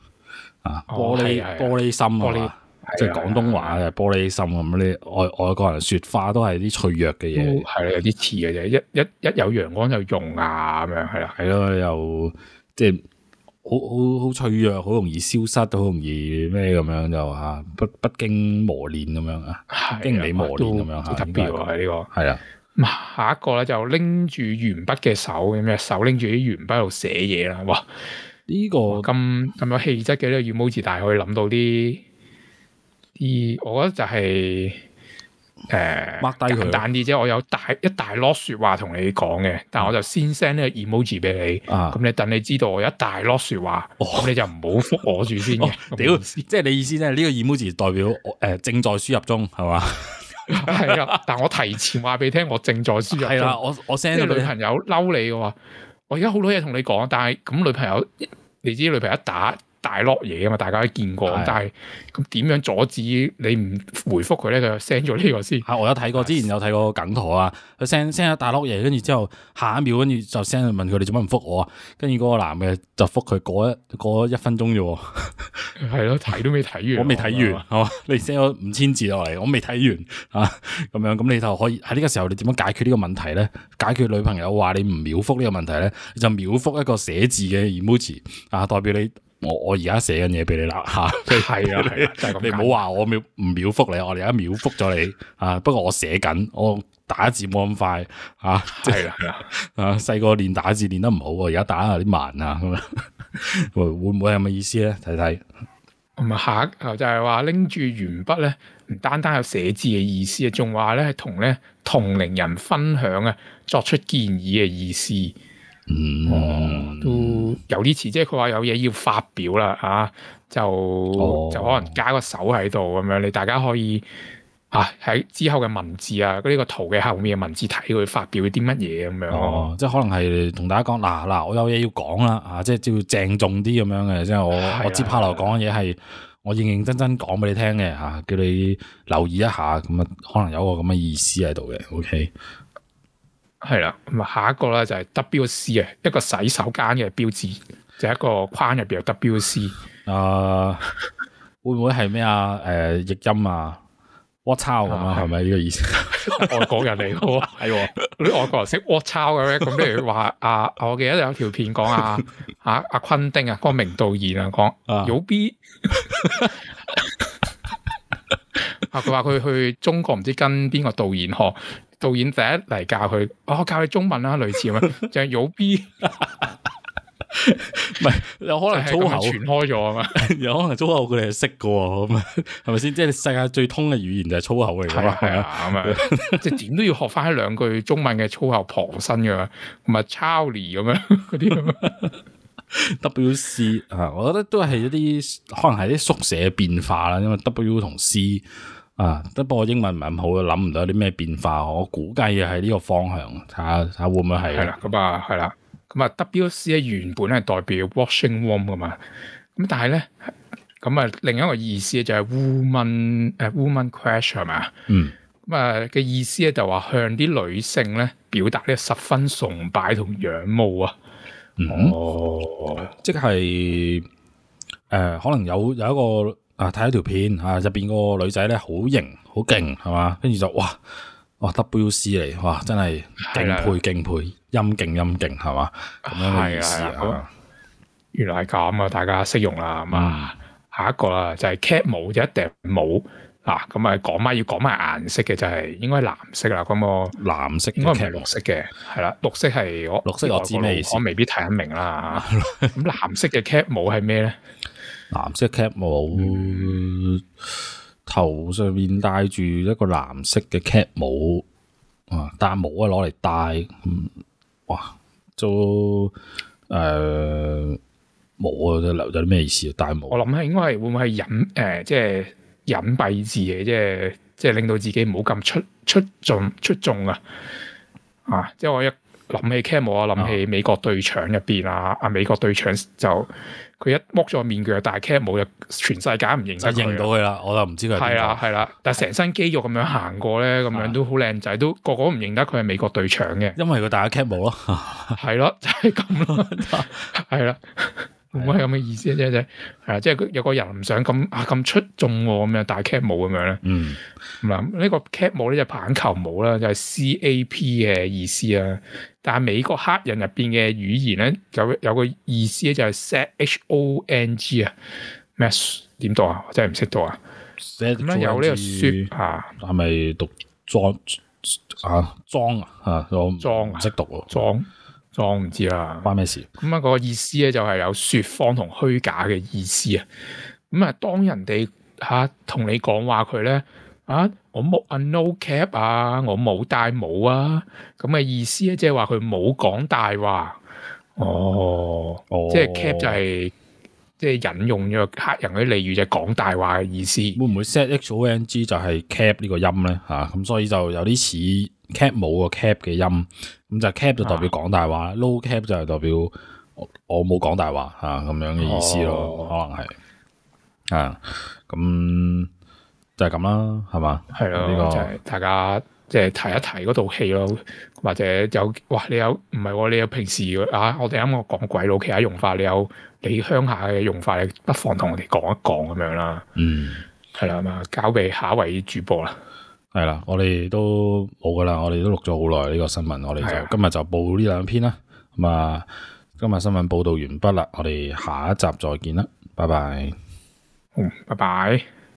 玻璃心啊，即係廣東話嘅玻璃心咁。你外國人雪花都係啲脆弱嘅嘢，
係啦，有啲似嘅啫。一有陽光就溶啊，咁樣係啦，
係咯，又即係好脆弱，好容易消失，好容易咩咁樣就不經磨練咁樣啊，經你磨練咁樣嚇，
特別喎呢個
係啊。
下一個咧就拎住鉛筆嘅手，咁樣手拎住啲鉛筆喺度寫嘢啦。哇！
呢個
咁有氣質嘅呢個 emoji，但係可以諗到啲，我覺得就係
mark 低佢
簡單啲啫。我有一大攞説話同你講嘅，但係我就先 send 呢個 emoji 俾你。咁你等你知道我有一大攞説話，咁你就唔好覆我住先嘅。
屌，即係你意思咧？呢個 emoji 代表正在輸入中係嘛？
係啊，但我提前話俾你聽，我正在輸入中。
係啦，我 send
女朋友嬲你嘅話，我而家好多嘢同你講，但係咁女朋友，你知女朋友一打大落嘢啊嘛，大家都見過，但係咁點樣阻止你唔回覆佢咧？佢就 send 咗呢個先。
我有睇過，之前有睇過梗圖啊，佢 send 一大落嘢，跟住之後下一秒跟住就 send 問佢你做乜唔覆我啊？跟住嗰個男嘅就覆佢過一分鐘啫喎。
係咯，睇都未睇完，
我未睇完，係嘛？你 send 咗5000字落嚟，我未睇完啊，咁樣咁你就可以喺呢個時候你點樣解決呢個問題咧？解決女朋友話你唔秒覆呢個問題咧，你就秒覆一個寫字嘅 emoji 啊，代表你我而家寫緊嘢俾你啦嚇。
係啊，就係咁。
你唔好話我唔秒覆你，我哋而家秒覆咗你啊。不過我寫緊，我打字冇咁快啊。
係啦，係啦。
啊，細個練打字練得唔好，而家打有啲慢啊咁樣。會唔會係咁嘅意思咧？睇睇。
咁啊，下一個就係話拎住鉛筆咧，唔單單有寫字嘅意思啊，仲話咧係同同齡人分享啊，作出建議嘅意思。都有啲似，即係佢話有嘢要發表啦，就可能加個手喺度咁樣，你大家可以喺之後嘅文字呢個圖嘅後面嘅文字睇佢發表啲乜嘢咁樣。
即係可能係同大家講嗱，我有嘢要講啦，即係要鄭重啲咁樣嘅，即係我接下來講嘅嘢係我認認真真講俾你聽嘅嚇，叫你留意一下，咁啊可能有個咁嘅意思喺度嘅。OK。
係啦，咁啊下一個咧就係 WC 啊，一個洗手間嘅標誌，就係一個框入邊有 WC。會唔會係咩啊？譯音啊，what 抄咁啊？係咪呢個意思？外國人嚟嘅喎，係喎，啲外國人識 what 抄嘅咩？咁譬如話我記得有條片講阿昆汀啊，嗰個名導演啊講有 B。佢話佢去中國唔知跟邊個導演學，導演第一嚟教佢，我教你中文啦，類似咁樣，就係有 B，
唔係有可能粗口
傳開咗啊嘛，
有可能粗口佢哋係識嘅喎，咁係咪先？即係世界最通嘅語言就係粗口嚟嘅嘛，係啊，咁啊，
即係點都要學翻一兩句中文嘅粗口旁身嘅嘛，咁啊 Charlie 咁樣嗰啲咁啊。
WC 我覺得都係一啲可能係啲縮寫變化啦，因為 W 同 C 不過英文唔係咁好，諗唔到有啲咩變化。我估計係呢個方向，睇下會唔會係。係啦，
咁啊係啦，咁啊 WC 咧原本係代表 washing warm 噶嘛，咁但係咧咁啊另一個意思就係 woman crush 係咪？咁啊嘅意思咧就話向啲女性咧表達呢十分崇拜同仰慕啊。
即係可能有一個睇一條片入邊個女仔咧好型好勁係嘛，跟住就哇 WC 嚟，哇真係敬佩陰勁係嘛，咁樣嘅意思啊。
原來係咁啊，大家識用啦。咁下一個啦就係 cap 帽，就一頂帽。咁啊要講埋顏色嘅就係應該藍色啦，咁個
藍色
應該唔係綠色嘅，係啦，綠色係
綠色我知咩意思，
我未必睇得明啦。咁藍色嘅 cap 帽係咩咧？
藍色 cap 帽，頭上面戴住一個藍色嘅 cap 帽，戴帽攞嚟戴，哇，做帽啊，有啲咩意思啊？戴帽，
我諗係應該係會唔會係即係隱蔽字嘅，即係令到自己唔好咁出眾啊！即係我諗起 cap 帽啊，諗起美國隊長入邊啊，美國隊長就佢一剝咗面具，但係 cap 帽就全世界唔認得佢，
就認到佢啦，我就唔知佢係邊個。
係啦，但係成身肌肉咁樣行過咧，咁樣都好靚仔，都個個都唔認得佢係美國隊長嘅，
因為佢戴咗 cap 帽咯，
係咯，就係咁咯，係啦。冇乜咁嘅意思啫，係啊，即係有個人唔想咁出眾喎，咁樣戴 cap 帽咁樣咧。嗱，呢個 cap 帽咧就棒球帽啦，就係 CAP 嘅意思啦。但係美國黑人入邊嘅語言咧，有個意思咧就係 SHONG 啊，咩點讀啊？我真係唔識讀啊。咁咧有呢個雪啊，
係咪讀裝啊？我唔識讀喎。
裝唔知啦，
關咩事？
咁啊，個意思咧就係有說謊同虛假嘅意思啊。咁啊，當人哋同你講話佢咧我冇no cap 啊，我冇戴帽啊，咁嘅意思咧，即係話佢冇講大話。即係 cap 就係即係引用咗黑人嗰啲俚語，就係講大話嘅意思。
會唔會 SHONG 就係 cap 呢個音咧？咁所以就有啲似 cap 帽個 cap 嘅音。咁就 cap 就代表講大話，no cap 就係代表我冇講大話咁樣嘅意思咯，可能係咁就係咁啦，係嘛？係咯，呢個
就係大家即係提一提嗰套戲咯，或者你有唔係你有平時我哋啱啱講鬼佬其他用法，你有你鄉下嘅用法，你不妨同我哋講一講咁樣啦。係啦嘛，交俾下一位主播啦。
係啦，我哋都冇噶啦，我哋都錄咗好耐呢個新聞，我哋就今日就報呢兩篇啦。咁今日新聞報道完畢啦，我哋下一集再見啦，拜拜。
拜拜。